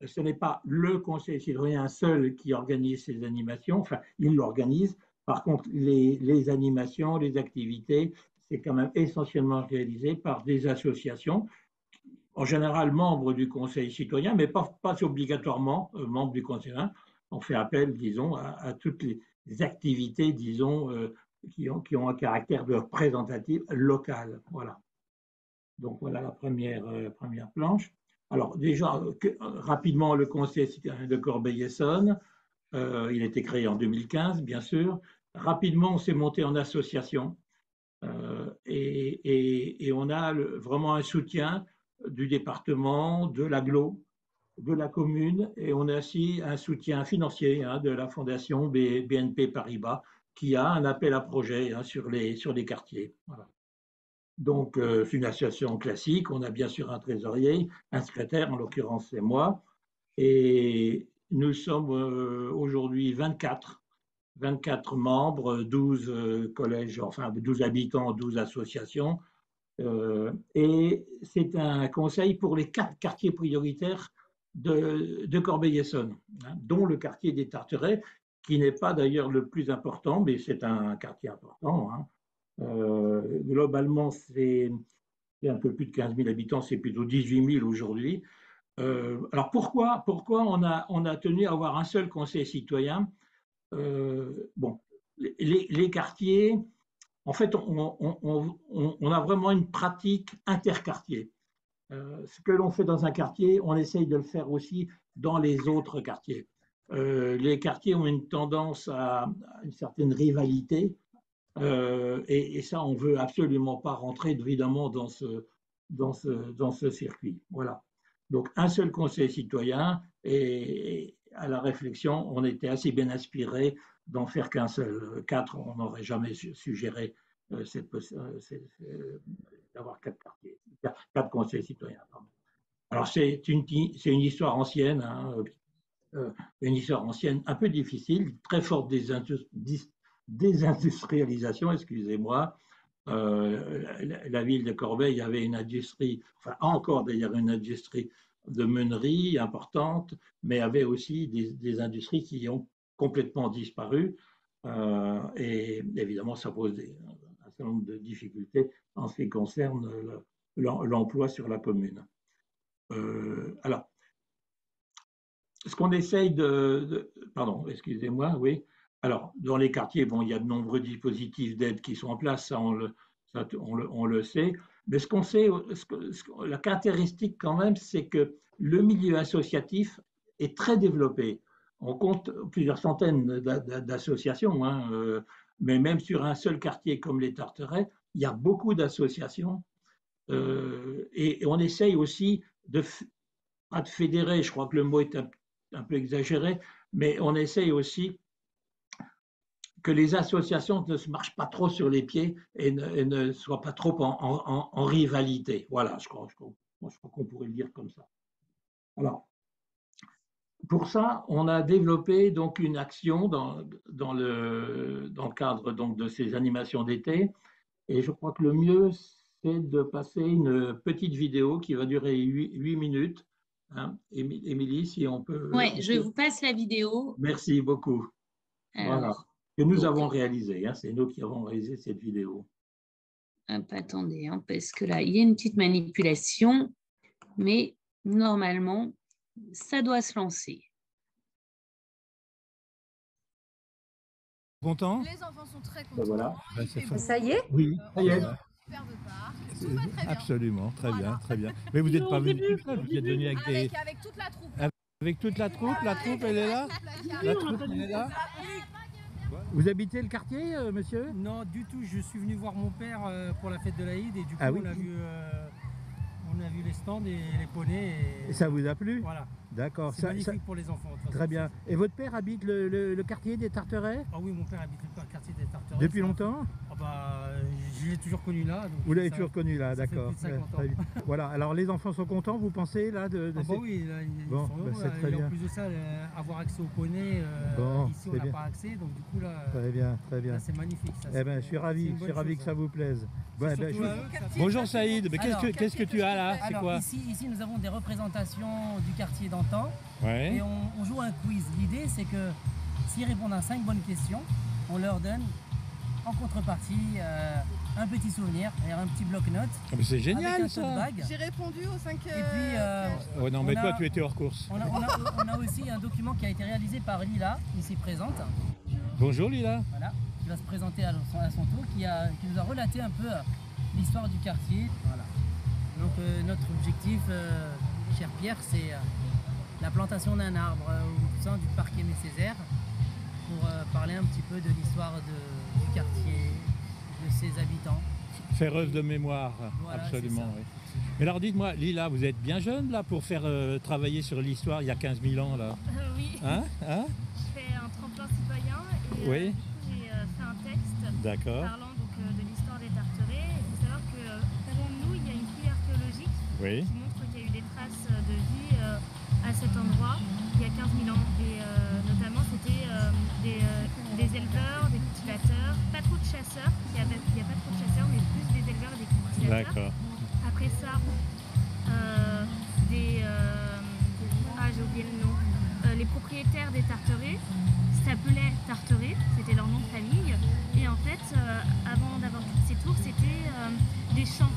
Ce n'est pas le Conseil citoyen seul qui organise ces animations, enfin, il l'organise. Par contre, les animations, les activités, c'est quand même essentiellement réalisé par des associations, en général membres du Conseil citoyen, mais pas obligatoirement membres du Conseil citoyen. On fait appel, disons, à toutes les activités, disons, qui ont un caractère de représentatif local. Voilà. Donc voilà la première planche. Alors déjà, rapidement, le Conseil citoyen de Corbeil-Essonnes, il a été créé en 2015, bien sûr. Rapidement, on s'est monté en association et on a vraiment un soutien du département, de l'agglo, de la commune, et on a aussi un soutien financier de la fondation BNP Paribas qui a un appel à projet sur les quartiers. Voilà. Donc, c'est une association classique. On a bien sûr un trésorier, un secrétaire, en l'occurrence c'est moi. Et nous sommes aujourd'hui 24 membres, 12 collèges, enfin 12 habitants, 12 associations. Et c'est un conseil pour les 4 quartiers prioritaires de Corbeil-Essonnes, dont le quartier des Tarterets, qui n'est pas d'ailleurs le plus important, mais c'est un quartier important. Globalement, c'est un peu plus de 15 000 habitants, c'est plutôt 18 000 aujourd'hui. Alors pourquoi on a tenu à avoir un seul conseil citoyen? Bon, les quartiers, en fait, on a vraiment une pratique interquartier. Ce que l'on fait dans un quartier, on essaye de le faire aussi dans les autres quartiers. Les quartiers ont une tendance à une certaine rivalité, et ça, on ne veut absolument pas rentrer évidemment dans ce circuit. Voilà. Donc, un seul conseil citoyen, et à la réflexion, on était assez bien inspiré d'en faire qu'un seul. 4, on n'aurait jamais suggéré d'avoir 4 quartiers, 4 conseils citoyens. Pardon. Alors, c'est une histoire ancienne, une histoire ancienne un peu difficile, très forte désindustrialisation, excusez-moi. La ville de Corbeil avait une industrie, enfin encore d'ailleurs une industrie de meunerie importante, mais avait aussi des industries qui ont complètement disparu. Et évidemment, ça pose un certain nombre de difficultés en ce qui concerne l'emploi sur la commune. Alors, ce qu'on essaye pardon, excusez-moi, oui. Alors, dans les quartiers, bon, il y a de nombreux dispositifs d'aide qui sont en place, ça on le sait. Mais ce qu'on sait, la caractéristique quand même, c'est que le milieu associatif est très développé. On compte plusieurs centaines d'associations, mais même sur un seul quartier comme les Tarterets, il y a beaucoup d'associations. Et on essaye aussi pas de fédérer, je crois que le mot est un peu exagéré, mais on essaye aussi que les associations ne se marchent pas trop sur les pieds et ne soient pas trop en rivalité. Voilà, je crois qu'on pourrait le dire comme ça. Alors, pour ça, on a développé donc une action dans le cadre donc de ces animations d'été, et je crois que le mieux, c'est de passer une petite vidéo qui va durer 8 minutes. Émilie, si on peut… Oui, je vous passe la vidéo. Merci beaucoup. Alors, voilà. Que nous avons réalisé, c'est nous qui avons réalisé cette vidéo. Attendez, parce que là, il y a une petite manipulation, mais normalement, ça doit se lancer. Content? Les enfants sont très contents. Voilà. Ça y est? Oui, ça y est. Super de parc. Tout va très bien. Absolument, très Voilà. bien, très bien. Mais vous n'êtes pas venu tout seul, vous êtes venu avec Avec toute la troupe. Avec toute la troupe? La troupe, elle est là? La troupe, elle est là? Vous habitez le quartier, monsieur? Non, du tout. Je suis venu voir mon père pour la fête de l'Aïd et du coup, Ah oui. on a vu les stands et les poneys. Et ça vous a plu? Voilà. D'accord. C'est magnifique pour les enfants. Très bien. Et votre père habite le quartier des Tarterets? Ah oui, mon père habite le quartier des Tarterets. Depuis longtemps? Ah bah, je l'ai toujours connu là. Donc vous l'avez toujours connu là, d'accord. Voilà, alors les enfants sont contents, vous pensez là de Ah bah oui, là, ils bon, sont heureux, c'est très bien. En plus de ça, avoir accès au poney, ici on n'a pas accès, donc du coup là, très bien. C'est magnifique. Ça, eh ben, je suis ravi que ça vous plaise. Ouais, Bonjour Saïd, mais qu'est-ce que tu as là? C'est quoi? Ici nous avons des représentations du quartier d'antan. Ouais. Et on joue un quiz. L'idée, c'est que s'ils répondent à 5 bonnes questions, on leur donne en contrepartie un petit souvenir et un petit bloc-notes. Ah, mais c'est génial avec un ça. J'ai répondu aux 5. Et puis, oh non, mais toi, tu étais hors course. On a aussi un document qui a été réalisé par Lila, ici présente. Bonjour Lila. Voilà, qui va se présenter à son tour, qui nous a relaté un peu l'histoire du quartier. Voilà. Donc notre objectif, cher Pierre, c'est la plantation d'un arbre au sein du parc Aimé Césaire pour parler un petit peu de l'histoire du quartier, de ses habitants. Faire œuvre de mémoire, voilà, absolument. Oui. Mais alors dites-moi, Lila, vous êtes bien jeune là pour faire travailler sur l'histoire il y a 15 000 ans là? Oui. Hein Je fais un tremplin citoyen et oui. j'ai fait D'accord. parlant donc, de l'histoire des Tarterets. Il faut savoir que devant nous, il y a une fouille archéologique Oui. qui montre qu'il y a eu des traces de vie à cet endroit il y a 15 000 ans. Et notamment, c'était des éleveurs, des cultivateurs, pas trop de chasseurs. Il n'y a pas trop de chasseurs, mais plus des éleveurs et des cultivateurs. D'accord. Après ça, j'ai oublié le nom. Les propriétaires des Tarterets s'appelaient Tarterets, c'était leur nom de famille. Et en fait, avant d'avoir toutes ces tours, c'était des champs,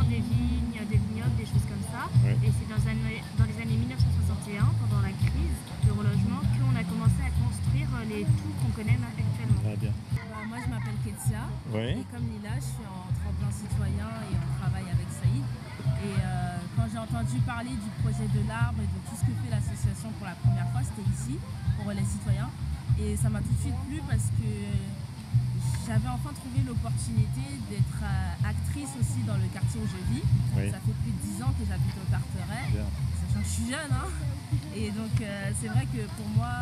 des vignes, des vignobles, des choses comme ça. Ouais. Et c'est dans les années 1961, pendant la crise du relogement, qu'on a commencé à construire les tours qu'on connaît actuellement. Très bien. Moi, je m'appelle Ketsia. Oui. Et comme Lila, je suis en tremplin citoyen et on travaille avec Saïd. Et quand j'ai entendu parler du projet de l'arbre et de tout ce que fait l'association pour la première fois, c'était ici, pour les citoyens. Et ça m'a tout de suite plu parce que j'avais enfin trouvé l'opportunité d'être actrice aussi dans le quartier où je vis. Oui. Ça fait plus de 10 ans que j'habite au Tarteret, sachant que je suis jeune. Hein. Et donc c'est vrai que pour moi,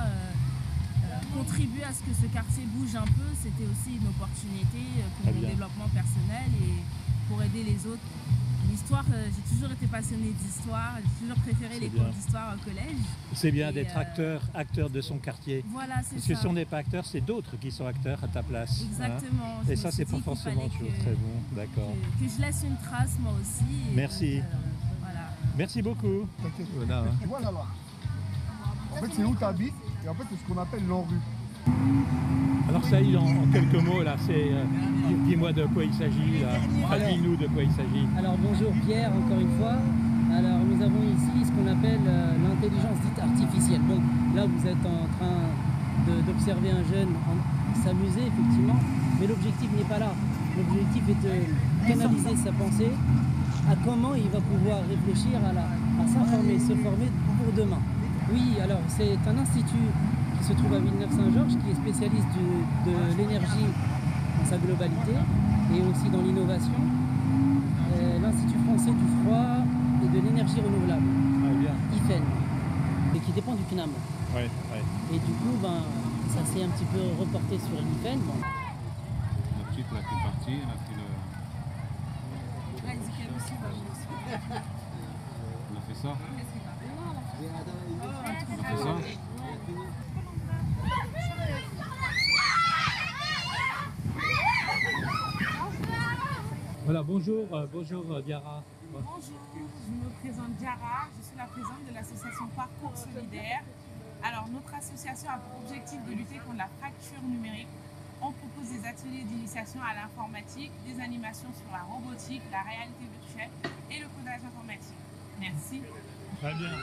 contribuer à ce que ce quartier bouge un peu, c'était aussi une opportunité pour mon développement personnel et pour aider les autres. L'histoire, j'ai toujours été passionnée d'histoire, j'ai toujours préféré les cours d'histoire au collège. C'est bien d'être acteur de son quartier. Voilà, c'est ça. Parce que si on n'est pas acteur, c'est d'autres qui sont acteurs à ta place. Exactement. Hein. Et ça, c'est pas forcément toujours très bon. D'accord. Que je laisse une trace, moi aussi. Merci. Donc, voilà. Merci beaucoup. Voilà, hein. Tu vois là. En fait, c'est où tu habites et en fait, c'est ce qu'on appelle l'enrue. Alors Saïd, en quelques mots, là, dis-moi de quoi il s'agit, dis-nous de quoi il s'agit. Alors bonjour Pierre, encore une fois. Alors nous avons ici ce qu'on appelle l'intelligence dite artificielle. Donc là vous êtes en train d'observer un jeune s'amuser effectivement, mais l'objectif n'est pas là. L'objectif est de canaliser sa pensée à comment il va pouvoir réfléchir à s'informer, se former pour demain. Oui, alors c'est un institut qui se trouve à Villeneuve-Saint-Georges, qui est spécialiste de l'énergie dans sa globalité et aussi dans l'innovation. L'Institut français du froid et de l'énergie renouvelable, IFEN, et qui dépend du CNAM. Ouais. Et du coup, ça s'est un petit peu reporté sur l'IFEN. Bon. La petite là qui est partie, elle a fait le... On a fait ça. On a fait ça. Voilà, bonjour Diara. Bonjour, je me présente Diara, je suis la présidente de l'association Parcours Solidaire. Alors notre association a pour objectif de lutter contre la fracture numérique. On propose des ateliers d'initiation à l'informatique, des animations sur la robotique, la réalité virtuelle et le codage informatique. Merci. Très bien.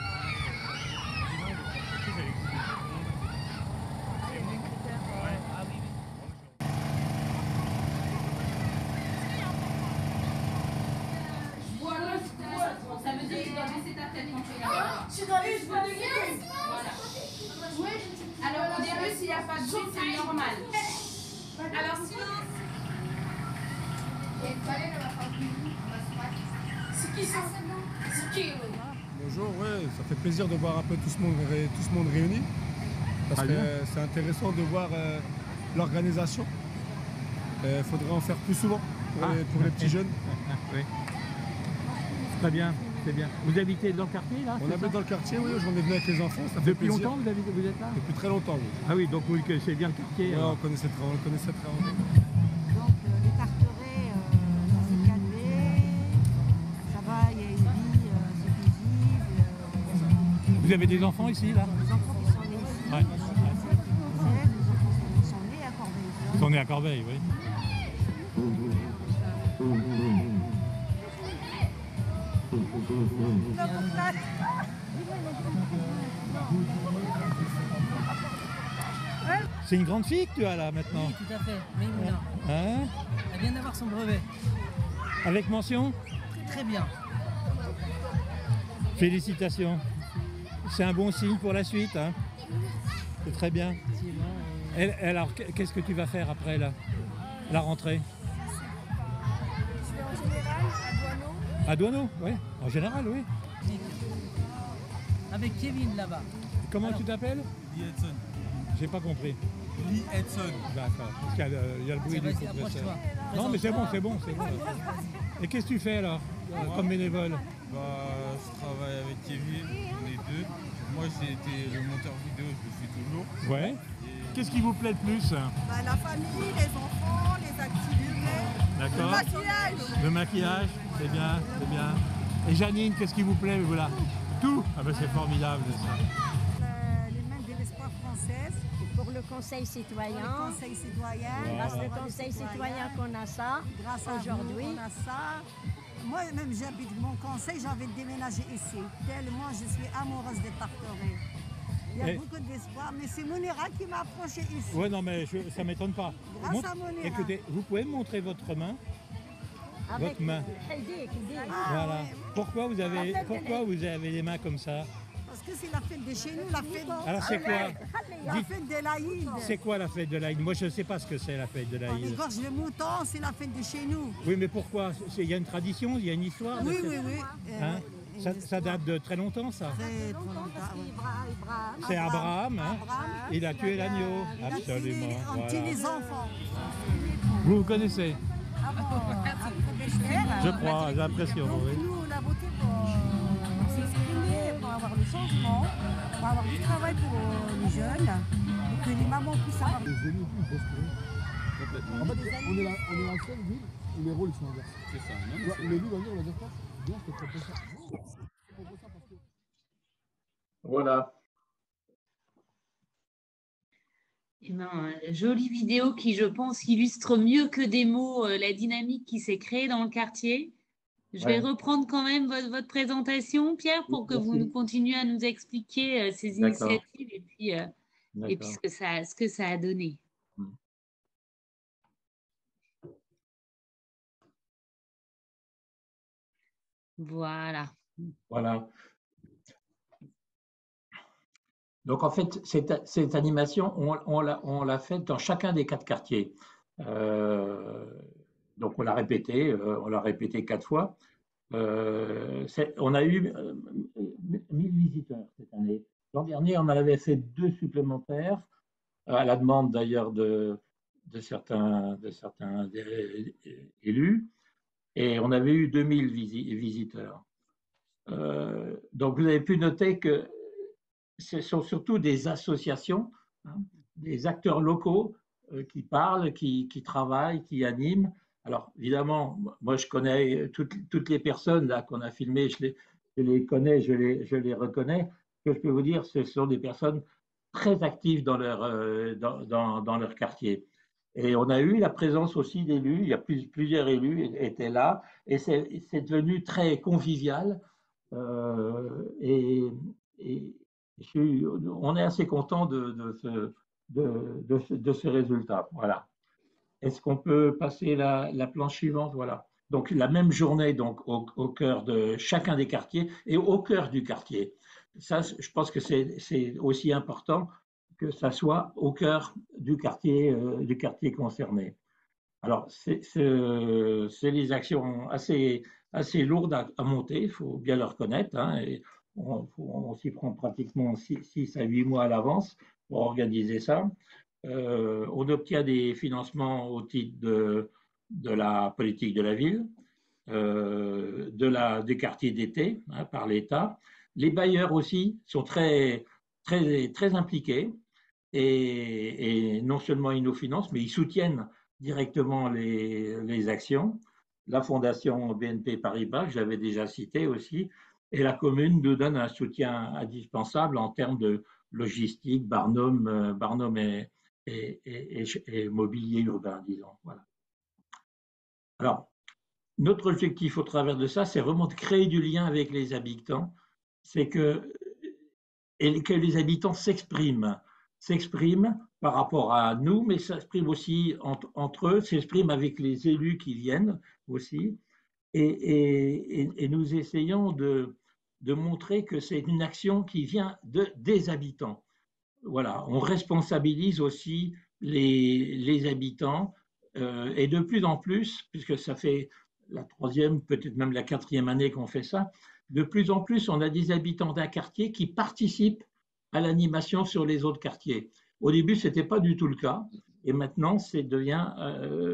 Ça veut dire que tu dois baisser ta tête quand tu regardes. Tu dois baisser ta tête. Alors au début, s'il n'y a pas de bruit, c'est normal. Alors silence. Bonjour, ça fait plaisir de voir un peu tout ce monde réuni. Parce que c'est intéressant de voir l'organisation. Il faudrait en faire plus souvent pour les petits jeunes. Oui. Très bien, c'est bien. Vous habitez dans le quartier là? On habite dans le quartier, oui, j'en ai venu avec les enfants. Ça fait Depuis plaisir. longtemps vous êtes là? Depuis très longtemps, oui. Ah oui, donc vous connaissez bien le quartier. Ouais, on connaissait très longtemps. Donc les Tarterets, ça s'est calmé, ça va, il y a une vie, c'est paisible. Vous avez des enfants ici là? Les enfants qui sont nés ici, Ouais. les enfants qui sont nés à Corbeil. Ils sont nés à Corbeil, oui. C'est une grande fille que tu as là maintenant. Oui, tout à fait. Maïmouna. Hein? Elle vient d'avoir son brevet. Avec mention? Très bien. Félicitations. C'est un bon signe pour la suite. Hein? C'est très bien. Alors, qu'est-ce que tu vas faire après là, la rentrée? Je vais en général À Douaneau, oui. En général, oui. Avec Kevin là-bas. Comment tu t'appelles? J'ai pas compris. Lee Edson. D'accord, parce qu'il y a le bruit du compresseur. Non, mais c'est bon. Et qu'est-ce que tu fais alors, comme bénévole? Je travaille avec Kevin, on est deux. Moi, j'ai été le monteur vidéo, je le suis toujours. Ouais. Qu'est-ce qui vous plaît le plus? La famille, les enfants, les activités. D'accord. Le maquillage. Le maquillage, c'est bien. Et Janine, qu'est-ce qui vous plaît? Voilà. Tout. Ah ben c'est formidable ça. Les mains de l'espoir française. Pour le Conseil citoyen. Le Conseil citoyen. Grâce au Conseil citoyen qu'on a ça. Grâce à aujourd'hui, on a ça. Moi-même, j'habite mon conseil, j'ai envie de déménager ici. Tellement je suis amoureuse des Tarterets. Il y a beaucoup d'espoir, mais c'est Mounira qui m'a approché ici. Oui, non, mais ça ne m'étonne pas. Grâce à Mounira. Écoutez, vous pouvez me montrer votre main? Avec votre main. Voilà. Ouais. Pourquoi vous avez les mains comme ça? Parce que c'est la fête de chez nous, la fête. Alors c'est quoi? La fête de l'Aïd. C'est quoi la fête de l'Aïd? Moi je ne sais pas ce que c'est la fête de l'Aïd. On égorge le mouton, c'est la fête de chez nous. Oui, mais pourquoi? Il y a une tradition, il y a une histoire? Oui. Hein? Ça date de très longtemps, ça? Très longtemps. C'est Abraham, hein? Il a tué l'agneau. Absolument. On tue les enfants. Vous connaissez? Je crois, j'ai l'impression. Oui. Nous, on a voté pour s'exprimer, pour avoir le changement, pour avoir du travail pour les jeunes, et que les mamans puissent avoir. Les élus, ils bossent pour nous. En fait, on est la seule ville où les rôles sont inversés. C'est ça. L'élu va venir, on va dire quoi? Viens, je te propose ça. Voilà. Eh ben, jolie vidéo qui, je pense, illustre mieux que des mots la dynamique qui s'est créée dans le quartier. Je vais reprendre quand même votre présentation, Pierre, pour que vous nous continuiez à nous expliquer ces initiatives et puis ce que ça a donné. Voilà. Donc, en fait, cette animation, on l'a faite dans chacun des 4 quartiers. Donc, on l'a répété 4 fois. On a eu 1000 visiteurs cette année. L'an dernier, on en avait fait 2 supplémentaires, à la demande d'ailleurs de certains élus. Et on avait eu 2000 visiteurs. Donc, vous avez pu noter que ce sont surtout des associations, des acteurs locaux qui parlent, qui travaillent, qui animent. Alors, évidemment, moi, je connais toutes les personnes là qu'on a filmées, je les connais, je les reconnais. Ce que je peux vous dire, ce sont des personnes très actives dans leur quartier. Et on a eu la présence aussi d'élus, il y a plusieurs élus étaient là, et c'est devenu très convivial. Et on est assez content de ce résultat. Voilà. Est-ce qu'on peut passer la planche suivante? Voilà. Donc la même journée donc au cœur de chacun des quartiers et au cœur du quartier. Ça, je pense que c'est aussi important que ça soit au cœur du quartier concerné. Alors c'est des actions assez lourdes à monter, il faut bien le reconnaître, hein, et on s'y prend pratiquement 6 à 8 mois à l'avance pour organiser ça. On obtient des financements au titre de la politique de la ville, des quartiers d'été, hein, par l'État. Les bailleurs aussi sont très impliqués et non seulement ils nous financent, mais ils soutiennent directement les actions. La Fondation BNP Paribas, que j'avais déjà citée aussi, et la commune nous donne un soutien indispensable en termes de logistique, Barnum et mobilier urbain, disons. Voilà. Alors, notre objectif au travers de ça, c'est vraiment de créer du lien avec les habitants, c'est que les habitants s'expriment par rapport à nous, mais s'expriment aussi entre eux, s'expriment avec les élus qui viennent aussi, et nous essayons de montrer que c'est une action qui vient des habitants. Voilà, on responsabilise aussi les habitants et de plus en plus, puisque ça fait la 3e, peut-être même la 4e année qu'on fait ça, de plus en plus on a des habitants d'un quartier qui participent à l'animation sur les autres quartiers. Au début, ce n'était pas du tout le cas. Et maintenant, ça devient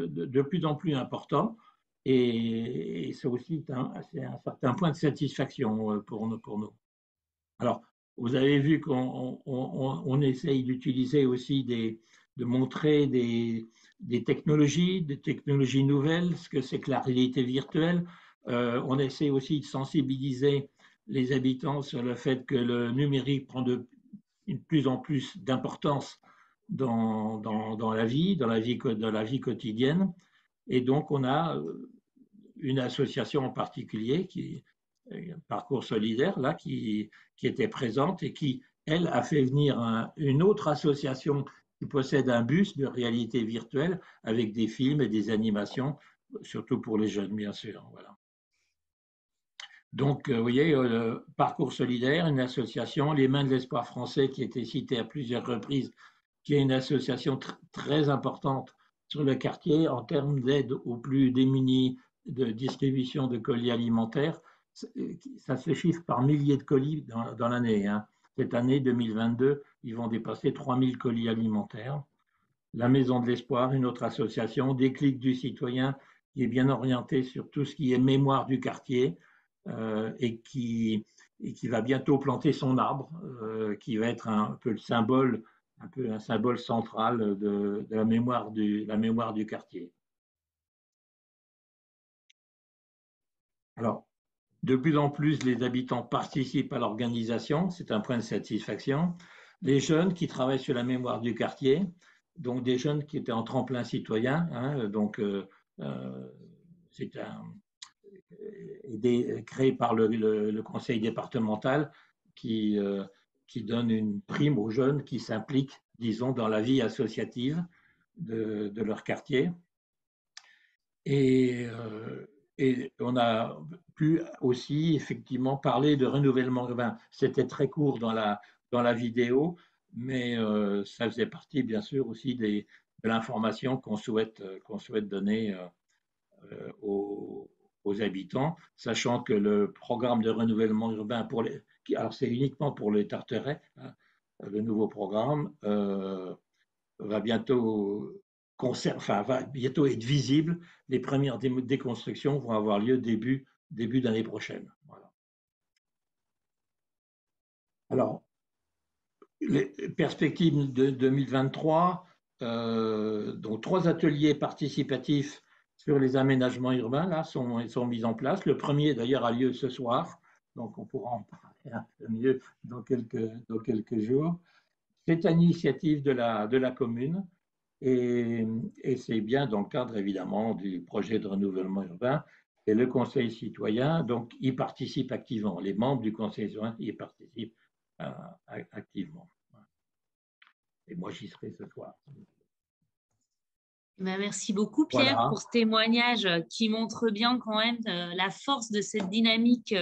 de plus en plus important. Et c'est aussi un certain point de satisfaction pour nous. Alors, vous avez vu qu'on essaye d'utiliser aussi de montrer des technologies nouvelles, ce que c'est que la réalité virtuelle. On essaie aussi de sensibiliser les habitants sur le fait que le numérique prend de plus en plus d'importance dans la vie quotidienne. Et donc, on a une association en particulier, Parcours Solidaire, là, qui était présente et qui, elle, a fait venir une autre association qui possède un bus de réalité virtuelle avec des films et des animations, surtout pour les jeunes, bien sûr. Voilà. Donc, vous voyez, Parcours Solidaire, une association, Les Mains de l'Espoir français, qui a été citée à plusieurs reprises, qui est une association très importante sur le quartier en termes d'aide aux plus démunis, de distribution de colis alimentaires. Ça se chiffre par milliers de colis dans l'année. Hein. Cette année 2022, ils vont dépasser 3000 colis alimentaires. La Maison de l'Espoir, une autre association, Déclic du citoyen, qui est bien orientée sur tout ce qui est mémoire du quartier et qui va bientôt planter son arbre, qui va être un peu un symbole central de la mémoire du quartier. Alors, de plus en plus, les habitants participent à l'organisation, c'est un point de satisfaction. Les jeunes qui travaillent sur la mémoire du quartier, donc des jeunes qui étaient en tremplin citoyen, hein, donc c'est créé par le conseil départemental qui donne une prime aux jeunes qui s'impliquent, disons, dans la vie associative de leur quartier. Et on a pu aussi effectivement parler de renouvellement urbain. C'était très court dans la vidéo, mais ça faisait partie bien sûr aussi de l'information qu'on souhaite donner aux habitants, sachant que le programme de renouvellement urbain alors c'est uniquement pour les Tarterets, hein, le nouveau programme va bientôt être visible. Les premières déconstructions vont avoir lieu début d'année prochaine. Voilà. Alors, les perspectives de 2023, donc 3 ateliers participatifs sur les aménagements urbains là, sont mis en place. Le premier, d'ailleurs, a lieu ce soir, donc on pourra en parler un peu mieux dans quelques jours. C'est une initiative de la commune. Et c'est bien dans le cadre, évidemment, du projet de renouvellement urbain. Et le Conseil citoyen, donc, y participe activement. Les membres du Conseil citoyen y participent activement. Et moi, j'y serai ce soir. Ben, merci beaucoup, Pierre, pour ce témoignage qui montre bien quand même la force de cette dynamique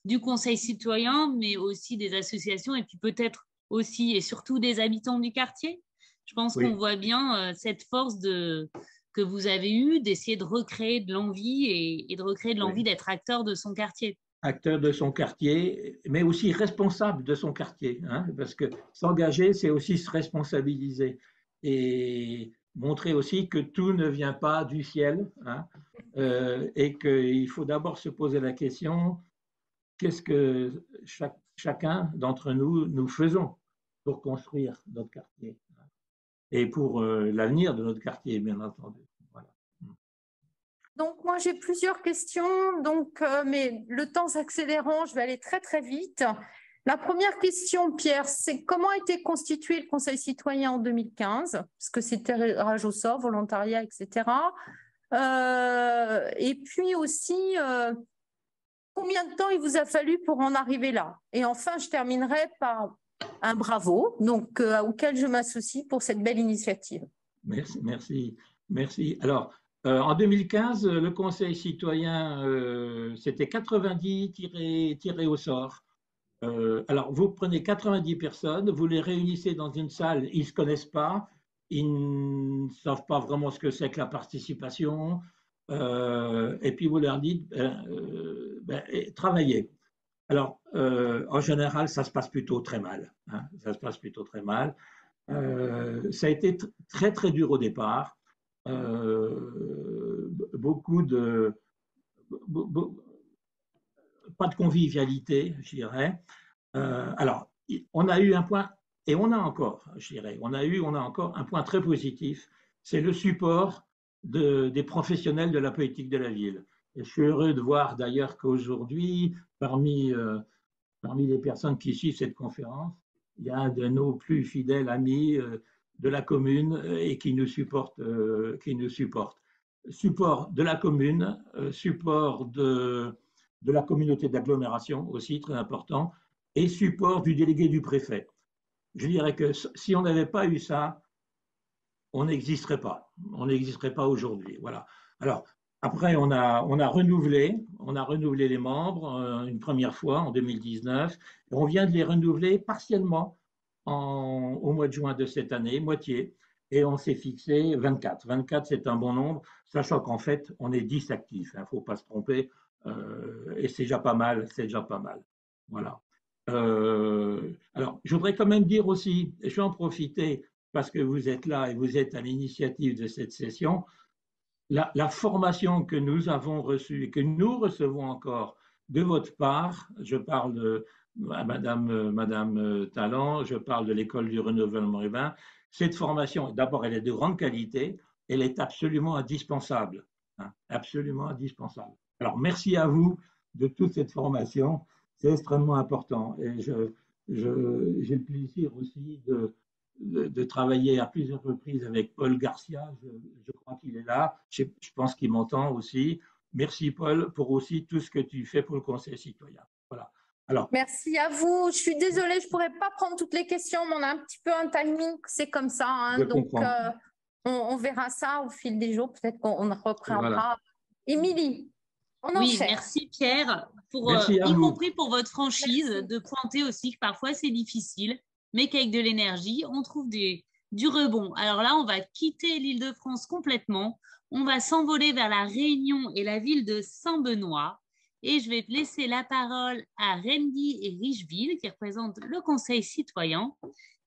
du Conseil citoyen, mais aussi des associations et puis peut-être aussi et surtout des habitants du quartier. Je pense qu'on voit bien cette force que vous avez eue d'essayer de recréer de l'envie et de recréer de l'envie d'être acteur de son quartier. Acteur de son quartier, mais aussi responsable de son quartier, hein, parce que s'engager, c'est aussi se responsabiliser et montrer aussi que tout ne vient pas du ciel, hein, et qu'il faut d'abord se poser la question, qu'est-ce que chacun d'entre nous faisons pour construire notre quartier et pour l'avenir de notre quartier, bien entendu. Voilà. Donc, moi, j'ai plusieurs questions, mais le temps s'accélérant, je vais aller très, très vite. La première question, Pierre, c'est comment a été constitué le Conseil citoyen en 2015? Parce que c'était tirage au sort, volontariat, etc. Et puis aussi, combien de temps il vous a fallu pour en arriver là? Et enfin, je terminerai par un bravo, donc auquel je m'associe pour cette belle initiative. Merci. Alors, en 2015, le Conseil citoyen, c'était 90 tirés au sort. Alors, vous prenez 90 personnes, vous les réunissez dans une salle, ils ne se connaissent pas, ils ne savent pas vraiment ce que c'est que la participation, et puis vous leur dites, travaillez. Alors, en général, ça se passe plutôt très mal. Hein, ça se passe plutôt très mal. Ça a été très, très dur au départ. Beaucoup de... Pas de convivialité, je dirais. Alors, on a eu un point, et on a encore, je dirais, on a encore un point très positif, c'est le support des professionnels de la politique de la ville. Et je suis heureux de voir d'ailleurs qu'aujourd'hui, parmi les personnes qui suivent cette conférence, il y a un de nos plus fidèles amis de la commune et qui nous supporte. Support de la commune, support de la communauté d'agglomération aussi, très important, et support du délégué du préfet. Je dirais que si on n'avait pas eu ça, on n'existerait pas. On n'existerait pas aujourd'hui. Voilà. Alors, après, on a renouvelé les membres une première fois en 2019. Et on vient de les renouveler partiellement au mois de juin de cette année, moitié. Et on s'est fixé 24. 24, c'est un bon nombre, sachant qu'en fait, on est 10 actifs. Il ne faut pas se tromper. Et c'est déjà pas mal. C'est déjà pas mal. Voilà. Alors, je voudrais quand même dire aussi, et je vais en profiter parce que vous êtes là et vous êtes à l'initiative de cette session, la formation que nous avons reçue et que nous recevons encore de votre part, je parle de Madame Tallant, je parle de l'école du renouvellement urbain, cette formation, d'abord, elle est de grande qualité, elle est absolument indispensable, hein, absolument indispensable. Alors, merci à vous de toute cette formation, c'est extrêmement important. Et j'ai le plaisir aussi de travailler à plusieurs reprises avec Paul Garcia, je crois qu'il est là, je pense qu'il m'entend aussi. Merci Paul pour aussi tout ce que tu fais pour le Conseil citoyen. Voilà. Alors, merci à vous. Je suis désolée, je ne pourrais pas prendre toutes les questions, mais on a un petit peu un timing, c'est comme ça. Hein, donc, on verra ça au fil des jours. Peut-être qu'on reprendra. Voilà. Émilie, on enchaîne. Merci Pierre, y compris pour votre franchise, de pointer aussi que parfois c'est difficile, mais qu'avec de l'énergie, on trouve du rebond. Alors là, on va quitter l'Île-de-France complètement. On va s'envoler vers la Réunion et la ville de Saint-Benoît. Et je vais laisser la parole à Rendy et Richeville, qui représentent le Conseil citoyen,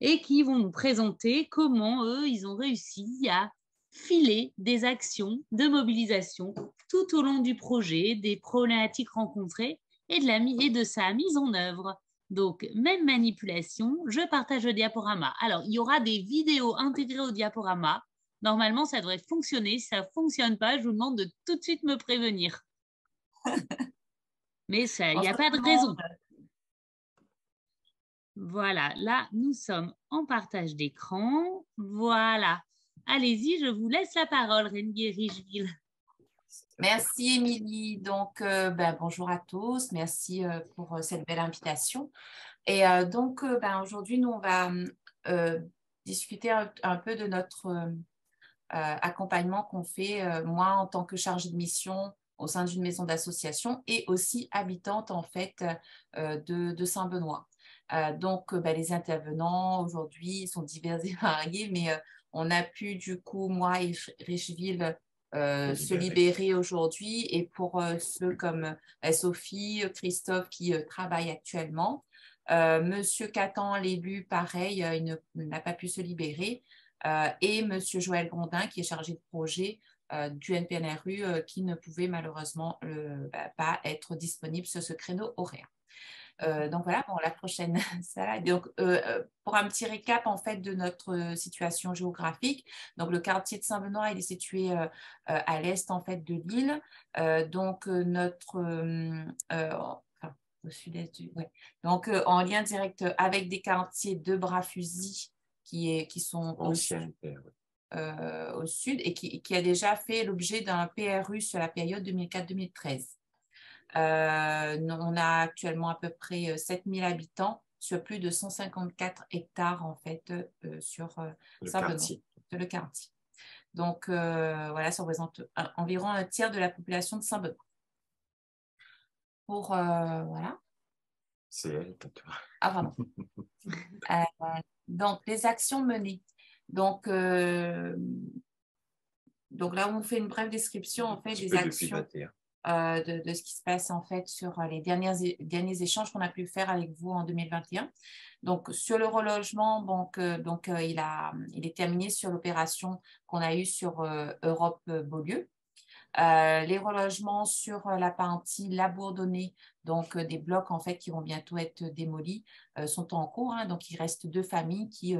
et qui vont nous présenter comment, eux, ils ont réussi à filer des actions de mobilisation tout au long du projet, des problématiques rencontrées et de sa mise en œuvre. Donc, même manipulation, je partage le diaporama. Alors, il y aura des vidéos intégrées au diaporama. Normalement, ça devrait fonctionner. Si ça ne fonctionne pas, je vous demande de tout de suite me prévenir. Mais il n'y a pas de raison. Voilà, là, nous sommes en partage d'écran. Voilà. Allez-y, je vous laisse la parole, Rendy et Richeville. Merci, Émilie. Donc, bonjour à tous. Merci pour cette belle invitation. Et donc, aujourd'hui, nous, on va discuter un peu de notre accompagnement qu'on fait, moi, en tant que chargée de mission au sein d'une maison d'association et aussi habitante, en fait, de Saint-Benoît. Donc, les intervenants, aujourd'hui, sont divers et variés, mais on a pu, du coup, moi et Richeville, se libérer aujourd'hui, et pour ceux comme Sophie, Christophe qui travaillent actuellement. Monsieur Catan, l'élu, pareil, il n'a pas pu se libérer, et Monsieur Joël Grondin qui est chargé de projet du NPNRU qui ne pouvait malheureusement pas être disponible sur ce créneau horaire. Donc voilà, la prochaine slide. Donc, pour un petit récap en fait de notre situation géographique, donc le quartier de Saint-Benoît, il est situé à l'est en fait de l'île. Donc au sud-est donc en lien direct avec des quartiers de Bras-Fusil qui sont au sud et qui a déjà fait l'objet d'un PRU sur la période 2004-2013. On a actuellement à peu près 7000 habitants sur plus de 154 hectares en fait sur le quartier. Donc voilà, ça représente environ un tiers de la population de Saint-Benoît. Pour voilà. C'est elle. Ah pardon. Donc les actions menées. Donc là on fait une brève description en fait des actions. de ce qui se passe en fait sur les derniers échanges qu'on a pu faire avec vous en 2021. Donc, sur le relogement, il est terminé sur l'opération qu'on a eue sur Europe Beaulieu. Les relogements sur la partie Labourdonnais, donc des blocs en fait qui vont bientôt être démolis, sont en cours. Hein, donc, il reste 2 familles qui,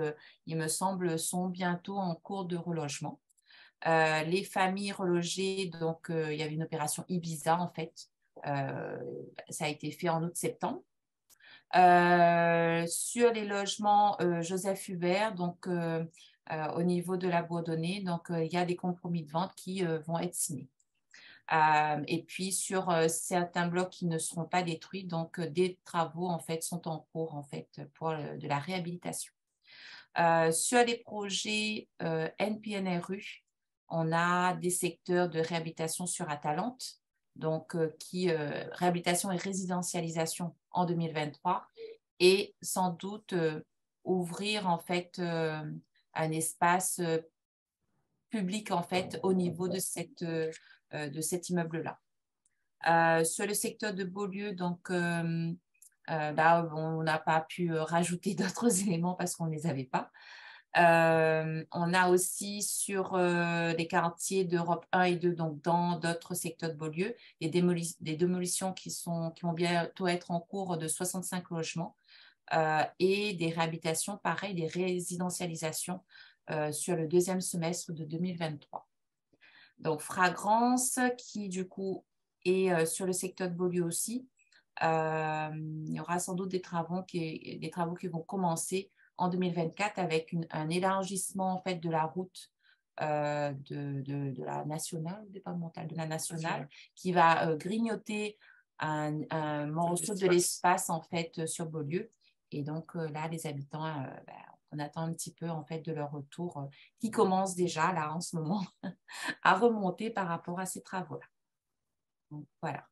il me semble, sont bientôt en cours de relogement. Les familles relogées, donc il y avait une opération Ibiza en fait. Ça a été fait en août-septembre. Sur les logements Joseph Hubert, donc au niveau de la Bourdonnais, donc il y a des compromis de vente qui vont être signés. Et puis sur certains blocs qui ne seront pas détruits, donc des travaux en fait sont en cours en fait pour de la réhabilitation. Sur les projets NPNRU, on a des secteurs de réhabilitation sur Atalante, donc réhabilitation et résidentialisation en 2023, et sans doute ouvrir en fait un espace public en fait au niveau de cet immeuble-là. Sur le secteur de Beaulieu, donc là, on n'a pas pu rajouter d'autres éléments parce qu'on ne les avait pas. On a aussi sur les quartiers d'Europe 1 et 2, donc dans d'autres secteurs de Beaulieu, des démolitions qui vont bientôt être en cours de 65 logements et des réhabilitations, pareil, des résidentialisations sur le 2e semestre de 2023. Donc, Fragrance, qui du coup est sur le secteur de Beaulieu aussi, il y aura sans doute des travaux qui vont commencer en 2024 avec un élargissement en fait de la route de la nationale, départementale de la nationale, qui va grignoter un morceau de l'espace en fait sur Beaulieu. Et donc là, les habitants, on attend un petit peu en fait de leur retour qui commence déjà là en ce moment à remonter par rapport à ces travaux-là. Donc voilà.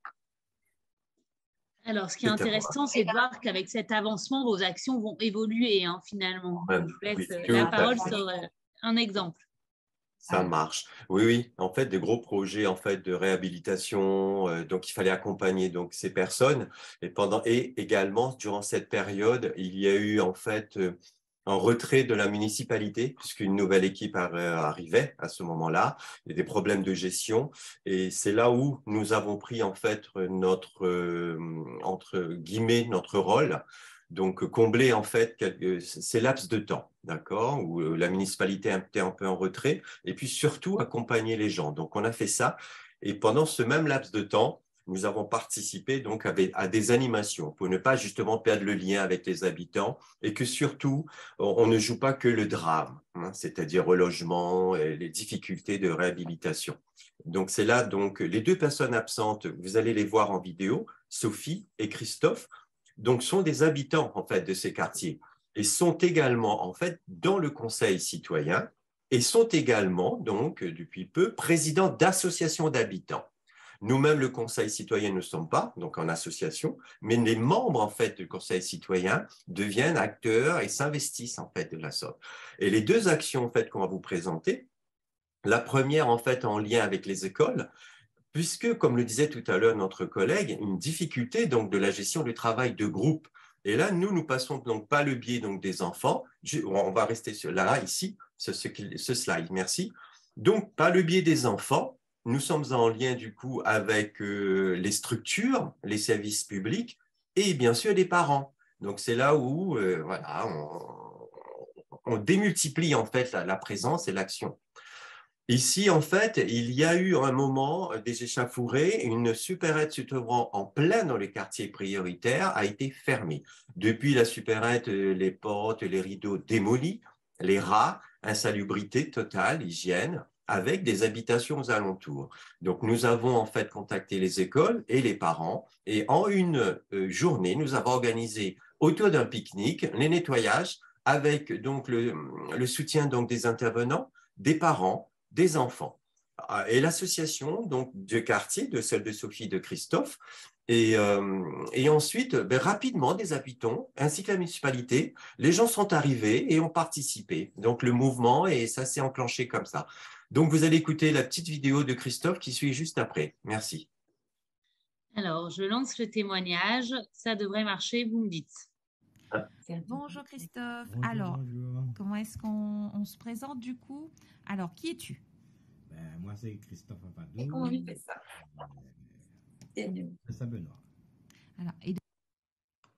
Alors, ce qui est intéressant, c'est de voir qu'avec cet avancement, vos actions vont évoluer, hein, finalement. Ouais, je vous laisse oui, la parole sur un exemple. Ça marche. Oui, oui. En fait, des gros projets en fait de réhabilitation. Donc, il fallait accompagner donc ces personnes. Et également durant cette période, il y a eu en fait un retrait de la municipalité puisqu'une nouvelle équipe arrivait à ce moment-là. Il y a des problèmes de gestion et c'est là où nous avons pris en fait notre entre guillemets notre rôle. Donc, combler en fait ces laps de temps, d'accord, où la municipalité était un peu en retrait, et puis surtout accompagner les gens. Donc, on a fait ça, et pendant ce même laps de temps, nous avons participé donc à des animations pour ne pas justement perdre le lien avec les habitants, et que surtout, on ne joue pas que le drame, hein, c'est-à-dire relogement et les difficultés de réhabilitation. Donc, c'est là donc les 2 personnes absentes, vous allez les voir en vidéo, Sophie et Christophe. Donc, sont des habitants, en fait, de ces quartiers et sont également, en fait, dans le conseil citoyen et sont également, donc, depuis peu, présidents d'associations d'habitants. Nous-mêmes, le conseil citoyen, ne sommes pas, donc, en association, mais les membres, en fait, du conseil citoyen deviennent acteurs et s'investissent, en fait, de la sorte. Et les 2 actions, en fait, qu'on va vous présenter, la première, en fait, en lien avec les écoles, puisque, comme le disait tout à l'heure notre collègue, une difficulté donc de la gestion du travail de groupe. Et là, nous passons donc pas le biais donc des enfants. On va rester là, ici, ce slide, merci. Donc, par le biais des enfants, nous sommes en lien du coup avec les structures, les services publics et bien sûr les parents. Donc, c'est là où voilà, on démultiplie en fait la présence et l'action. Ici, en fait, il y a eu un moment des échauffourées, une supérette se trouvant en plein dans les quartiers prioritaires a été fermée. Depuis la supérette, les portes, les rideaux démolis, les rats, insalubrité totale, hygiène, avec des habitations aux alentours. Donc, nous avons en fait contacté les écoles et les parents et en une journée, nous avons organisé autour d'un pique-nique les nettoyages avec donc le soutien donc des intervenants, des parents, des enfants. Et l'association donc de quartier, de celle de Sophie et de Christophe, et ensuite, rapidement, des habitants, ainsi que la municipalité, les gens sont arrivés et ont participé. Donc, le mouvement, et ça s'est enclenché comme ça. Donc, vous allez écouter la petite vidéo de Christophe qui suit juste après. Merci. Alors, je lance le témoignage. Ça devrait marcher, vous me dites. Bonjour Christophe. Alors, comment est-ce qu'on se présente du coup? Alors, qui es-tu? Moi, c'est Christophe Apadou. Et comment il fait ça? C'est ça, Benoît. Alors, et de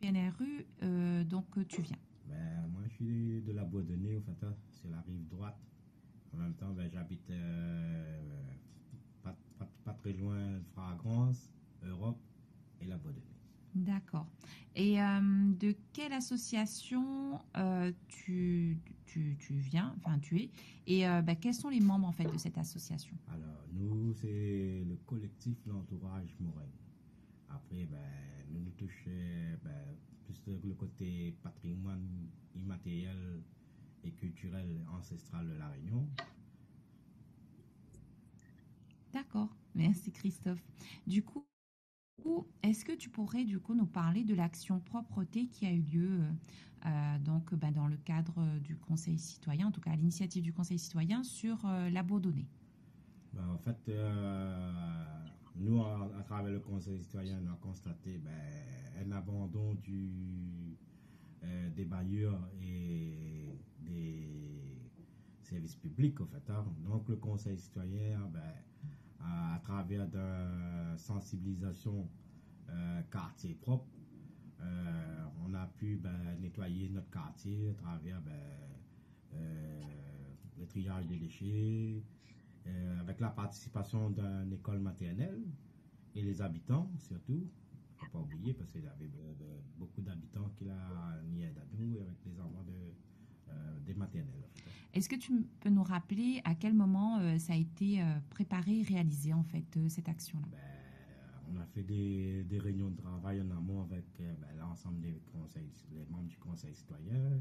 PNRU, donc tu viens? Moi, je suis de la Bourdonnais, au fait, c'est la rive droite. En même temps, j'habite pas très loin de Fragrance, Europe et la Bourdonnais. D'accord. Et de quelle association tu viens, enfin tu es, et quels sont les membres en fait de cette association? Alors, nous, c'est le collectif L'Entourage Morin. Après, nous touchons plus le côté patrimoine immatériel et culturel ancestral de La Réunion. D'accord, merci Christophe. Du coup, est-ce que tu pourrais du coup nous parler de l'action propreté qui a eu lieu dans le cadre du Conseil citoyen, en tout cas à l'initiative du Conseil citoyen sur la Bourdonnais? En fait, nous, à travers le Conseil citoyen, on a constaté un abandon des bailleurs et des services publics, en fait. Donc, le Conseil citoyen, à travers de sensibilisation quartier propre, on a pu nettoyer notre quartier à travers le triage des déchets, avec la participation d'une école maternelle et les habitants surtout. Il ne faut pas oublier parce qu'il y avait beaucoup d'habitants qui n'y aident à nous avec les enfants des maternelles. Est-ce que tu peux nous rappeler à quel moment ça a été préparé et réalisé en fait cette action-là? On a fait des réunions de travail en amont avec l'ensemble des les membres du Conseil citoyen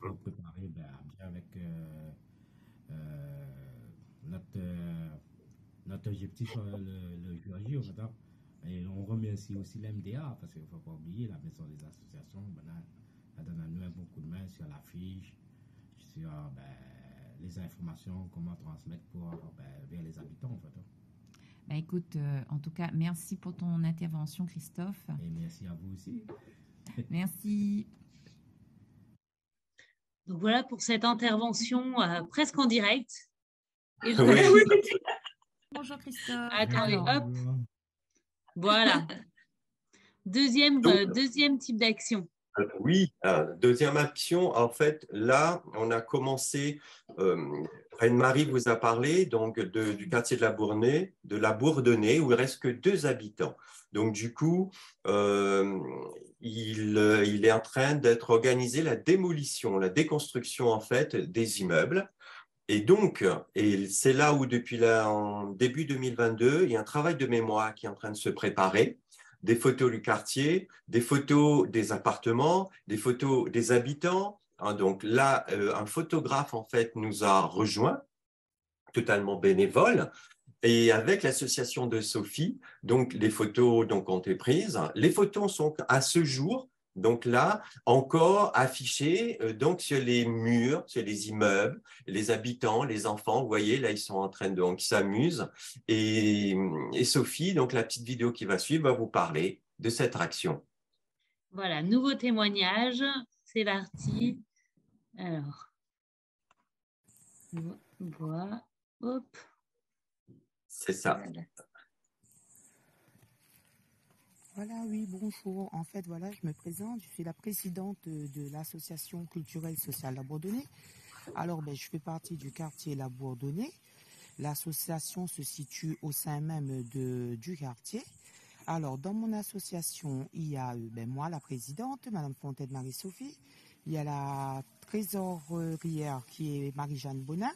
pour préparer bien avec notre objectif le jour J. Et on remercie aussi l'MDA parce qu'il ne faut pas oublier la maison des associations. Elle donne à nous un bon coup de main sur l'affiche, sur les informations, comment transmettre vers les habitants. En fait. Écoute, en tout cas, merci pour ton intervention, Christophe. Et merci à vous aussi. Merci. Donc voilà pour cette intervention presque en direct. Et Bonjour Christophe. Attendez, hop. Voilà. Deuxième type d'action. Oui, deuxième action, en fait, là, on a commencé, Reine-Marie vous a parlé donc du quartier de la Bourdonnais, où il ne reste que 2 habitants. Donc, du coup, il est en train d'être organisé la démolition, la déconstruction, en fait, des immeubles. Et donc, c'est là où, en début 2022, il y a un travail de mémoire qui est en train de se préparer. Des photos du quartier, des photos des appartements, des photos des habitants. Donc là, un photographe, en fait, nous a rejoint, totalement bénévole, et avec l'association de Sophie, donc les photos ont été prises. Les photos sont à ce jour, donc là, encore affichées donc sur les murs, sur les immeubles, les habitants, les enfants, vous voyez, là, ils sont en train de s'amusent. Et Sophie, donc la petite vidéo qui va suivre, va vous parler de cette action. Voilà, nouveau témoignage, c'est parti. Alors, voilà, hop. C'est ça. Voilà, oui, bonjour. En fait, voilà, je me présente. Je suis la présidente de l'association culturelle sociale La Bourdonnais. Alors, je fais partie du quartier La Bourdonnais. L'association se situe au sein même du quartier. Alors, dans mon association, il y a moi, la présidente, Madame Fontaine Marie-Sophie. Il y a la trésorière qui est Marie-Jeanne Bonin.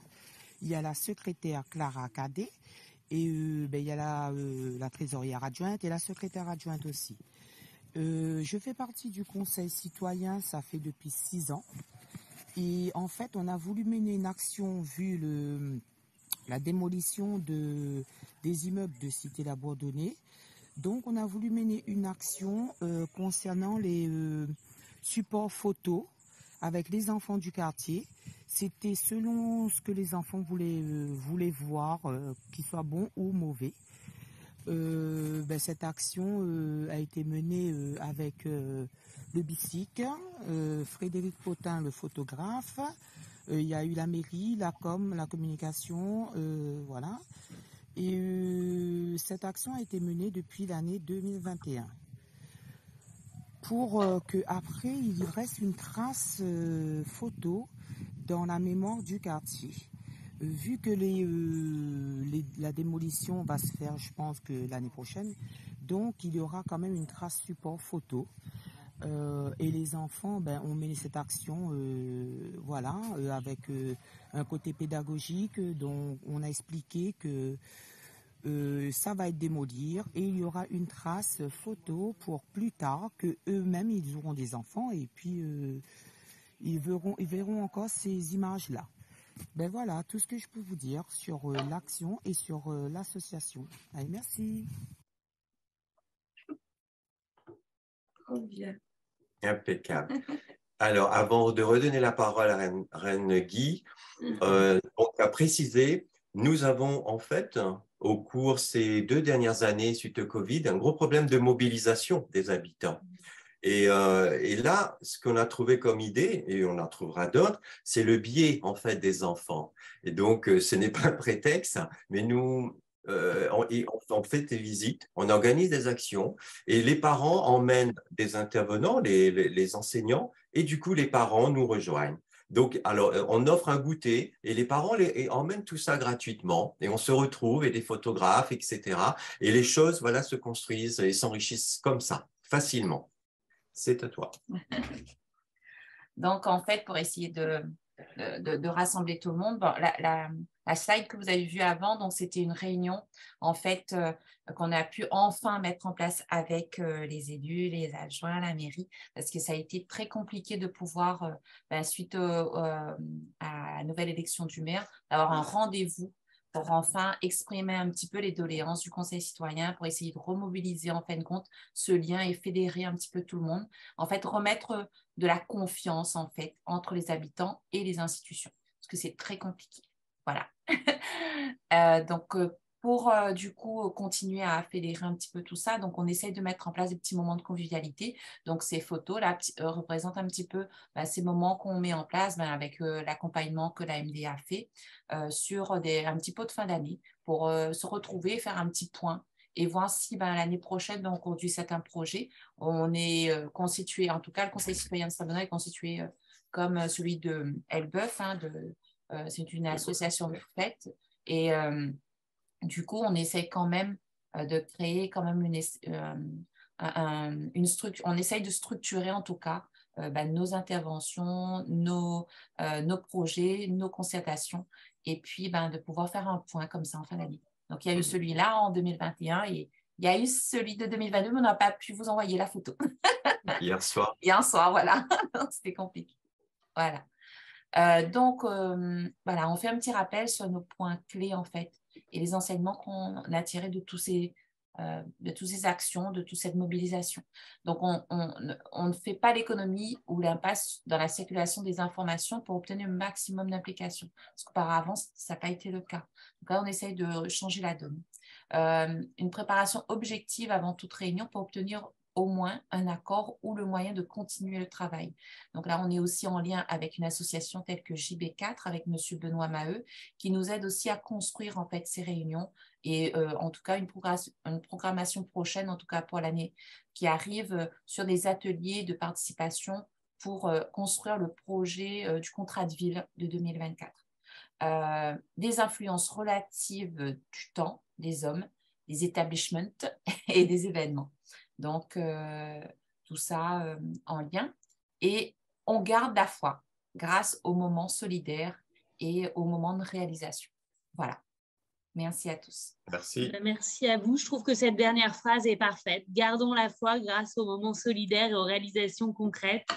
Il y a la secrétaire Clara Cadet. Et il y a la trésorière adjointe et la secrétaire adjointe aussi. Je fais partie du conseil citoyen, ça fait depuis 6 ans. Et en fait, on a voulu mener une action vu la démolition des immeubles de Cité La Bourdonnais. Donc, on a voulu mener une action concernant les supports photos avec les enfants du quartier. C'était selon ce que les enfants voulaient voir, qu'il soit bon ou mauvais. cette action a été menée avec le BICIC, Frédéric Potin, le photographe. Il y a eu la mairie, la com, la communication, voilà. Et cette action a été menée depuis l'année 2021. Pour qu'après, il reste une trace photo dans la mémoire du quartier. Vu que la démolition va se faire, je pense que l'année prochaine, donc il y aura quand même une trace support photo. Et les enfants, on mené cette action, voilà, avec un côté pédagogique, dont on a expliqué que ça va être démolir et il y aura une trace photo pour plus tard que eux-mêmes ils auront des enfants et puis ils verront encore ces images-là. Ben voilà, tout ce que je peux vous dire sur l'action et sur l'association. Allez, merci. Trop bien. Impeccable. Alors, avant de redonner la parole à Reine Guy, donc à préciser, nous avons en fait, au cours ces 2 dernières années suite au Covid, un gros problème de mobilisation des habitants. Et là, ce qu'on a trouvé comme idée, et on en trouvera d'autres, c'est le biais en fait des enfants. Et donc, ce n'est pas un prétexte, mais nous, on fait des visites, on organise des actions, et les parents emmènent des intervenants, les enseignants, et du coup, les parents nous rejoignent. Donc, alors, on offre un goûter et les parents emmènent tout ça gratuitement et on se retrouve et des photographes, etc. Et les choses, voilà, se construisent et s'enrichissent comme ça, facilement. C'est à toi. Donc, en fait, pour essayer de rassembler tout le monde, bon, la slide que vous avez vue avant, donc c'était une réunion, en fait, qu'on a pu enfin mettre en place avec les élus, les adjoints, la mairie, parce que ça a été très compliqué de pouvoir, suite à la nouvelle élection du maire, d'avoir un rendez-vous pour enfin exprimer un petit peu les doléances du Conseil citoyen, pour essayer de remobiliser en fin de compte ce lien et fédérer un petit peu tout le monde. En fait, remettre de la confiance en fait entre les habitants et les institutions, parce que c'est très compliqué. Voilà. Donc, pour du coup continuer à fédérer un petit peu tout ça, donc on essaye de mettre en place des petits moments de convivialité. Donc ces photos là représentent un petit peu ces moments qu'on met en place avec l'accompagnement que la MDA fait sur un petit pot de fin d'année pour se retrouver, faire un petit point et voir si l'année prochaine, donc, on conduit certains projets. On est constitué, en tout cas le Conseil citoyen de Saint-Benoît est constitué comme celui de Elbeuf, c'est une association de fête et du coup, on essaie quand même de créer quand même une structure. On essaye de structurer en tout cas nos interventions, nos projets, nos concertations, et puis de pouvoir faire un point comme ça en fin d'année. Donc, il y a eu celui-là en 2021 et il y a eu celui de 2022, mais on n'a pas pu vous envoyer la photo. Hier soir. Hier soir, voilà. C'était compliqué. Voilà. Donc, voilà, on fait un petit rappel sur nos points clés en fait et les enseignements qu'on a tirés de toutes ces actions, de toute cette mobilisation. Donc, on ne fait pas l'économie ou l'impasse dans la circulation des informations pour obtenir un maximum d'implication. Parce qu'auparavant, ça n'a pas été le cas. Donc là, on essaye de changer la donne. Une préparation objective avant toute réunion pour obtenir au moins un accord ou le moyen de continuer le travail. Donc là, on est aussi en lien avec une association telle que JB4, avec M. Benoît Maheu, qui nous aide aussi à construire en fait ces réunions et en tout cas une programmation prochaine, en tout cas pour l'année qui arrive, sur des ateliers de participation pour construire le projet du contrat de ville de 2024. Des influences relatives du temps, des hommes, des établissements et des événements. Donc, tout ça en lien. Et on garde la foi grâce aux moments solidaires et aux moments de réalisation. Voilà. Merci à tous. Merci. Merci à vous. Je trouve que cette dernière phrase est parfaite. Gardons la foi grâce aux moments solidaires et aux réalisations concrètes.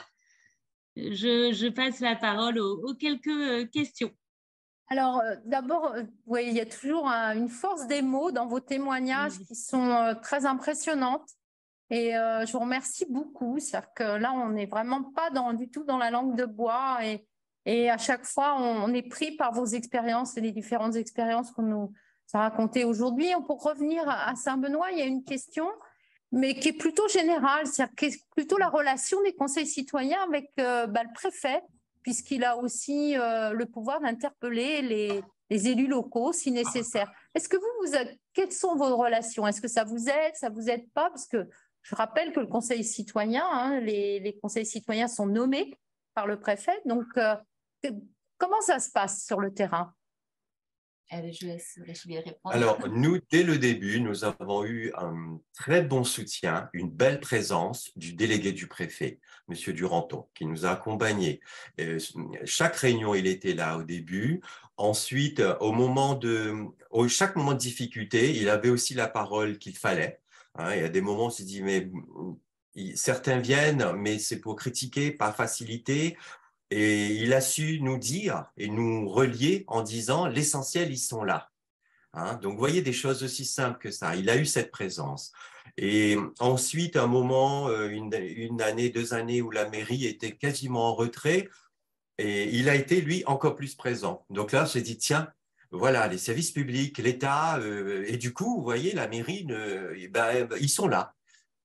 Je passe la parole aux quelques questions. Alors, d'abord, oui, il y a toujours une force des mots dans vos témoignages qui sont très impressionnantes. Et je vous remercie beaucoup. C'est-à-dire que là, on n'est vraiment pas du tout dans la langue de bois. Et à chaque fois, on est pris par vos expériences et les différentes expériences que nous à raconter aujourd'hui. Pour revenir à Saint-Benoît, il y a une question, mais qui est plutôt générale, c'est plutôt la relation des conseils citoyens avec le préfet, puisqu'il a aussi le pouvoir d'interpeller les élus locaux si nécessaire. Est-ce que quelles sont vos relations? Est-ce que ça vous aide pas? Parce que je rappelle que le conseil citoyen, les conseils citoyens sont nommés par le préfet. Donc, comment ça se passe sur le terrain? Je laisse Rachel répondre. Alors, nous, dès le début, nous avons eu un très bon soutien, une belle présence du délégué du préfet, M. Duranton, qui nous a accompagnés. Chaque réunion, il était là au début. Ensuite, chaque moment de difficulté, il avait aussi la parole qu'il fallait. Il y a des moments où on se dit, mais certains viennent, mais c'est pour critiquer, pas faciliter. Et il a su nous dire et nous relier en disant l'essentiel, ils sont là. Donc, vous voyez des choses aussi simples que ça. Il a eu cette présence. Et ensuite, un moment, une année, 2 années où la mairie était quasiment en retrait, et il a été, lui, encore plus présent. Donc là, j'ai dit, tiens, voilà, les services publics, l'État, et du coup, vous voyez, la mairie, ils sont là.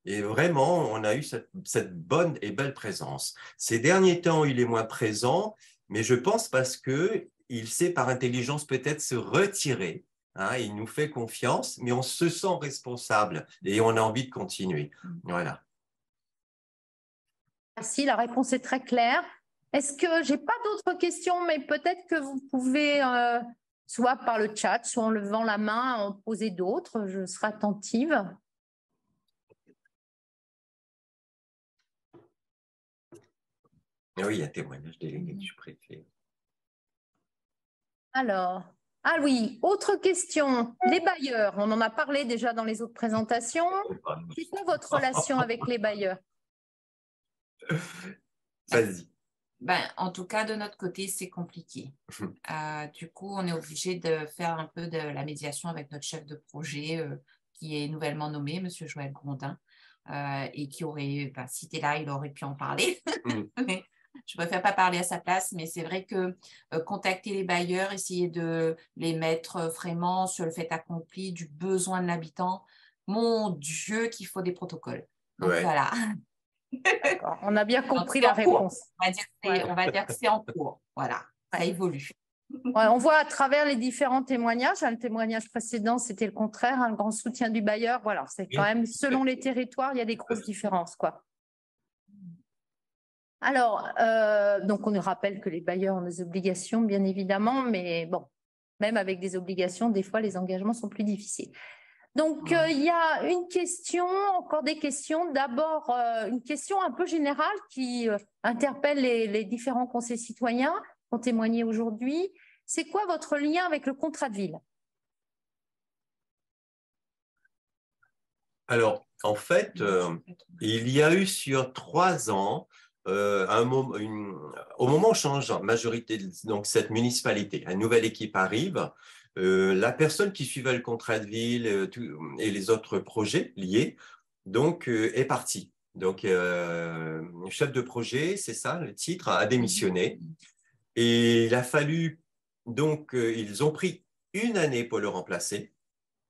Et vraiment, on a eu cette bonne et belle présence. Ces derniers temps, il est moins présent, mais je pense parce qu'il sait par intelligence peut-être se retirer. Il nous fait confiance, mais on se sent responsable et on a envie de continuer. Voilà. Merci, la réponse est très claire. Est-ce que j'ai pas d'autres questions, mais peut-être que vous pouvez, soit par le chat, soit en levant la main, en poser d'autres. Je serai attentive. Oui, il y a un témoignage délégué du préfet. Alors, oui, autre question. Les bailleurs, on en a parlé déjà dans les autres présentations. C'est quoi votre relation avec les bailleurs? Vas-y. En tout cas, de notre côté, c'est compliqué. Du coup, on est obligé de faire un peu de la médiation avec notre chef de projet qui est nouvellement nommé, M. Joël Grondin, et qui aurait, si tu es là, il aurait pu en parler. Je ne préfère pas parler à sa place, mais c'est vrai que contacter les bailleurs, essayer de les mettre vraiment sur le fait accompli du besoin de l'habitant, mon Dieu, qu'il faut des protocoles. Donc voilà. On a bien compris la réponse. On va dire que c'est en cours. Voilà, ça évolue. On voit à travers les différents témoignages, le témoignage précédent, c'était le contraire, un grand soutien du bailleur. Voilà, c'est quand même, selon les territoires, il y a des grosses différences, quoi. Alors, donc on nous rappelle que les bailleurs ont des obligations, bien évidemment, mais bon, même avec des obligations, des fois, les engagements sont plus difficiles. Donc, il y a une question, encore des questions. D'abord, une question un peu générale qui interpelle les différents conseils citoyens qui ont témoigné aujourd'hui. C'est quoi votre lien avec le contrat de ville? Alors, en fait, il y a eu sur 3 ans, au moment où change en majorité, donc cette municipalité, une nouvelle équipe arrive, la personne qui suivait le contrat de ville et les autres projets liés, donc, est partie. Donc, chef de projet, c'est ça le titre, a démissionné. Et il a fallu, donc, ils ont pris 1 année pour le remplacer.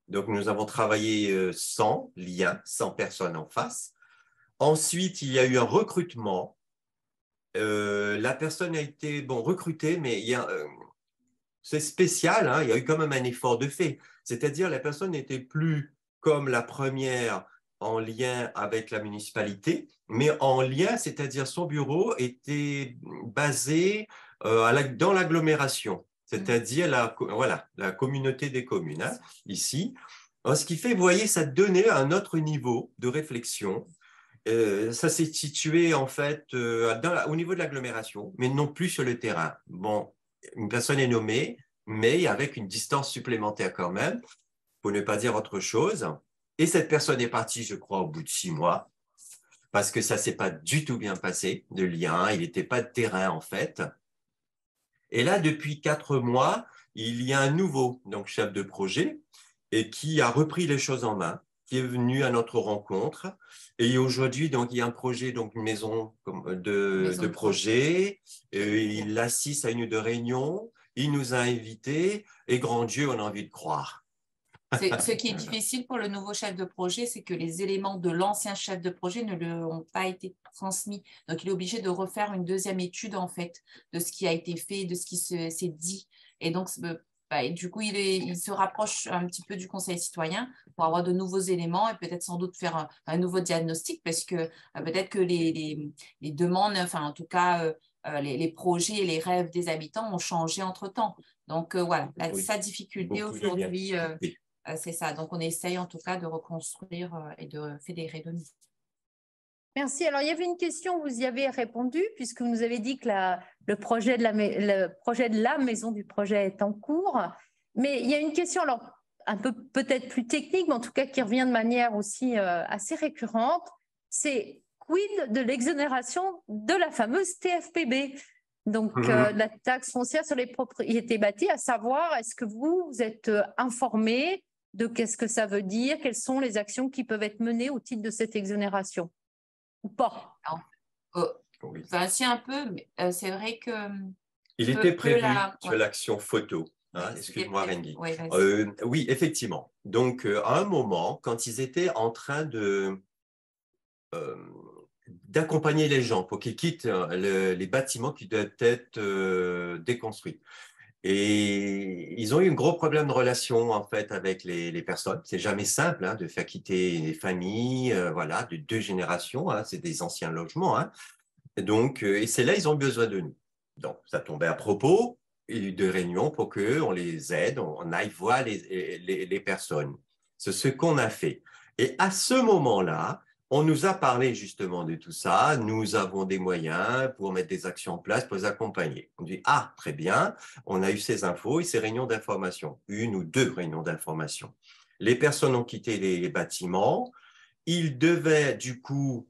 Donc, nous avons travaillé sans lien, sans personne en face. Ensuite, il y a eu un recrutement. La personne a été recrutée, mais c'est spécial, il y a eu quand même un effort de fait. C'est-à-dire la personne n'était plus comme la première en lien avec la municipalité, mais en lien, c'est-à-dire son bureau était basé dans l'agglomération, c'est-à-dire la communauté des communes, ici. Ce qui fait, vous voyez, ça donnait un autre niveau de réflexion. Ça s'est situé en fait au niveau de l'agglomération, mais non plus sur le terrain. Bon, une personne est nommée, mais avec une distance supplémentaire quand même, pour ne pas dire autre chose. Et cette personne est partie, je crois, au bout de 6 mois, parce que ça ne s'est pas du tout bien passé, de lien, il n'était pas de terrain en fait. Et là, depuis 4 mois, il y a un nouveau chef de projet et qui a repris les choses en main, qui est venu à notre rencontre. Et aujourd'hui, donc, il y a un projet, donc une maison de projet. Il assiste à une ou 2 réunions. Il nous a invités. Et grand Dieu, on a envie de croire. Ce qui est difficile pour le nouveau chef de projet, c'est que les éléments de l'ancien chef de projet ne lui ont pas été transmis. Donc, il est obligé de refaire une deuxième étude, en fait, de ce qui a été fait, de ce qui s'est dit. Et donc, et du coup, il se rapproche un petit peu du conseil citoyen pour avoir de nouveaux éléments et peut-être sans doute faire un nouveau diagnostic parce que peut-être que les demandes, enfin, en tout cas, les projets et les rêves des habitants ont changé entre-temps. Donc, voilà, sa difficulté aujourd'hui, c'est ça. Donc, on essaye en tout cas de reconstruire et de fédérer de nouveau. Merci. Alors, il y avait une question, vous y avez répondu, puisque vous nous avez dit que le projet de la maison du projet est en cours. Mais il y a une question, alors un peu peut-être plus technique, mais en tout cas qui revient de manière aussi assez récurrente, c'est quid de l'exonération de la fameuse TFPB, donc la taxe foncière sur les propriétés bâties, à savoir, est-ce que vous êtes informé de qu'est-ce que ça veut dire, quelles sont les actions qui peuvent être menées au titre de cette exonération ou pas? Enfin, si un peu, mais c'est vrai que… Il était prévu sur l'action photo. Hein, excuse-moi, Rengi. Oui, effectivement. Donc, à un moment, quand ils étaient en train d'accompagner les gens pour qu'ils quittent les bâtiments qui doivent être déconstruits. Et ils ont eu un gros problème de relation en fait avec les personnes. C'est jamais simple hein, de faire quitter les familles, voilà, de 2 générations. Hein, c'est des anciens logements. Hein. Et c'est là ils ont besoin de nous. Donc ça tombait à propos de réunions pour qu'on les aide, on aille voir les personnes. C'est ce qu'on a fait. Et à ce moment-là, on nous a parlé justement de tout ça. Nous avons des moyens pour mettre des actions en place pour les accompagner. On dit, ah, très bien, on a eu ces infos et ces réunions d'information, 1 ou 2 réunions d'information. Les personnes ont quitté les bâtiments. Ils devaient, du coup,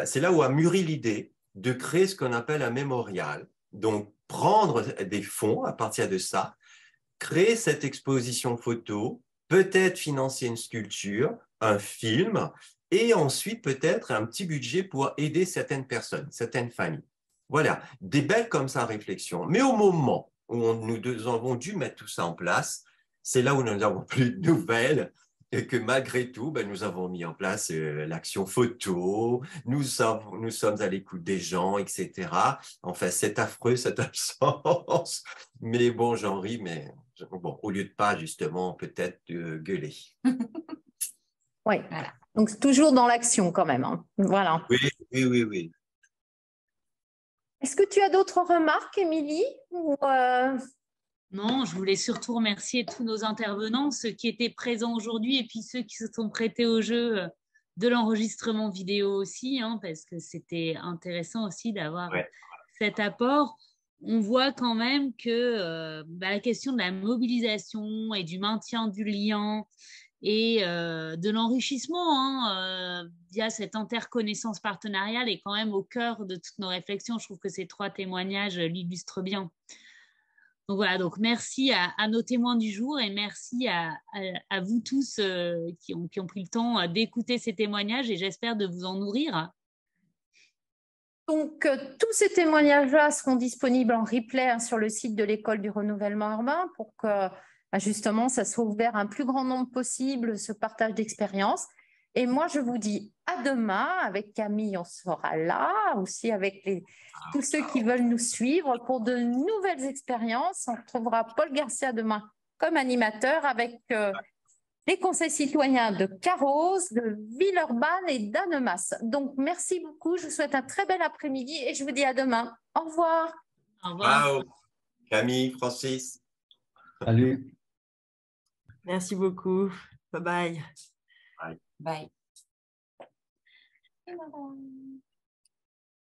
c'est là où a mûri l'idée de créer ce qu'on appelle un mémorial. Donc, prendre des fonds à partir de ça, créer cette exposition photo, peut-être financer une sculpture, un film, et ensuite peut-être un petit budget pour aider certaines personnes, certaines familles. Voilà, des belles comme ça réflexions. Mais au moment où nous avons dû mettre tout ça en place, c'est là où nous n'avons plus de nouvelles et que malgré tout, nous avons mis en place l'action photo, nous sommes à l'écoute des gens, etc. Enfin, c'est affreux cette absence. Mais bon, j'en ris, mais bon, au lieu de pas justement peut-être gueuler. Oui, voilà. Donc toujours dans l'action quand même. Hein. Voilà. Oui. Est-ce que tu as d'autres remarques, Émilie ou Non, je voulais surtout remercier tous nos intervenants, ceux qui étaient présents aujourd'hui et puis ceux qui se sont prêtés au jeu de l'enregistrement vidéo aussi, hein, parce que c'était intéressant aussi d'avoir cet apport. On voit quand même que la question de la mobilisation et du maintien du lien et de l'enrichissement via cette interconnaissance partenariale est quand même au cœur de toutes nos réflexions. Je trouve que ces 3 témoignages l'illustrent bien. Donc voilà, donc merci à nos témoins du jour et merci à vous tous qui ont pris le temps d'écouter ces témoignages et j'espère de vous en nourrir. Donc, tous ces témoignages-là seront disponibles en replay sur le site de l'École du renouvellement urbain pour que justement ça soit ouvert à un plus grand nombre possible, ce partage d'expériences. Et moi, je vous dis à demain. Avec Camille, on sera là, aussi avec tous ceux qui veulent nous suivre pour de nouvelles expériences. On retrouvera Paul Garcia demain comme animateur avec les conseils citoyens de Carros, de Villeurbanne et d'Annemasse. Donc, merci beaucoup. Je vous souhaite un très bel après-midi et je vous dis à demain. Au revoir. Au revoir. Wow. Camille, Francis. Salut. Merci beaucoup. Bye bye. Bye. Bye.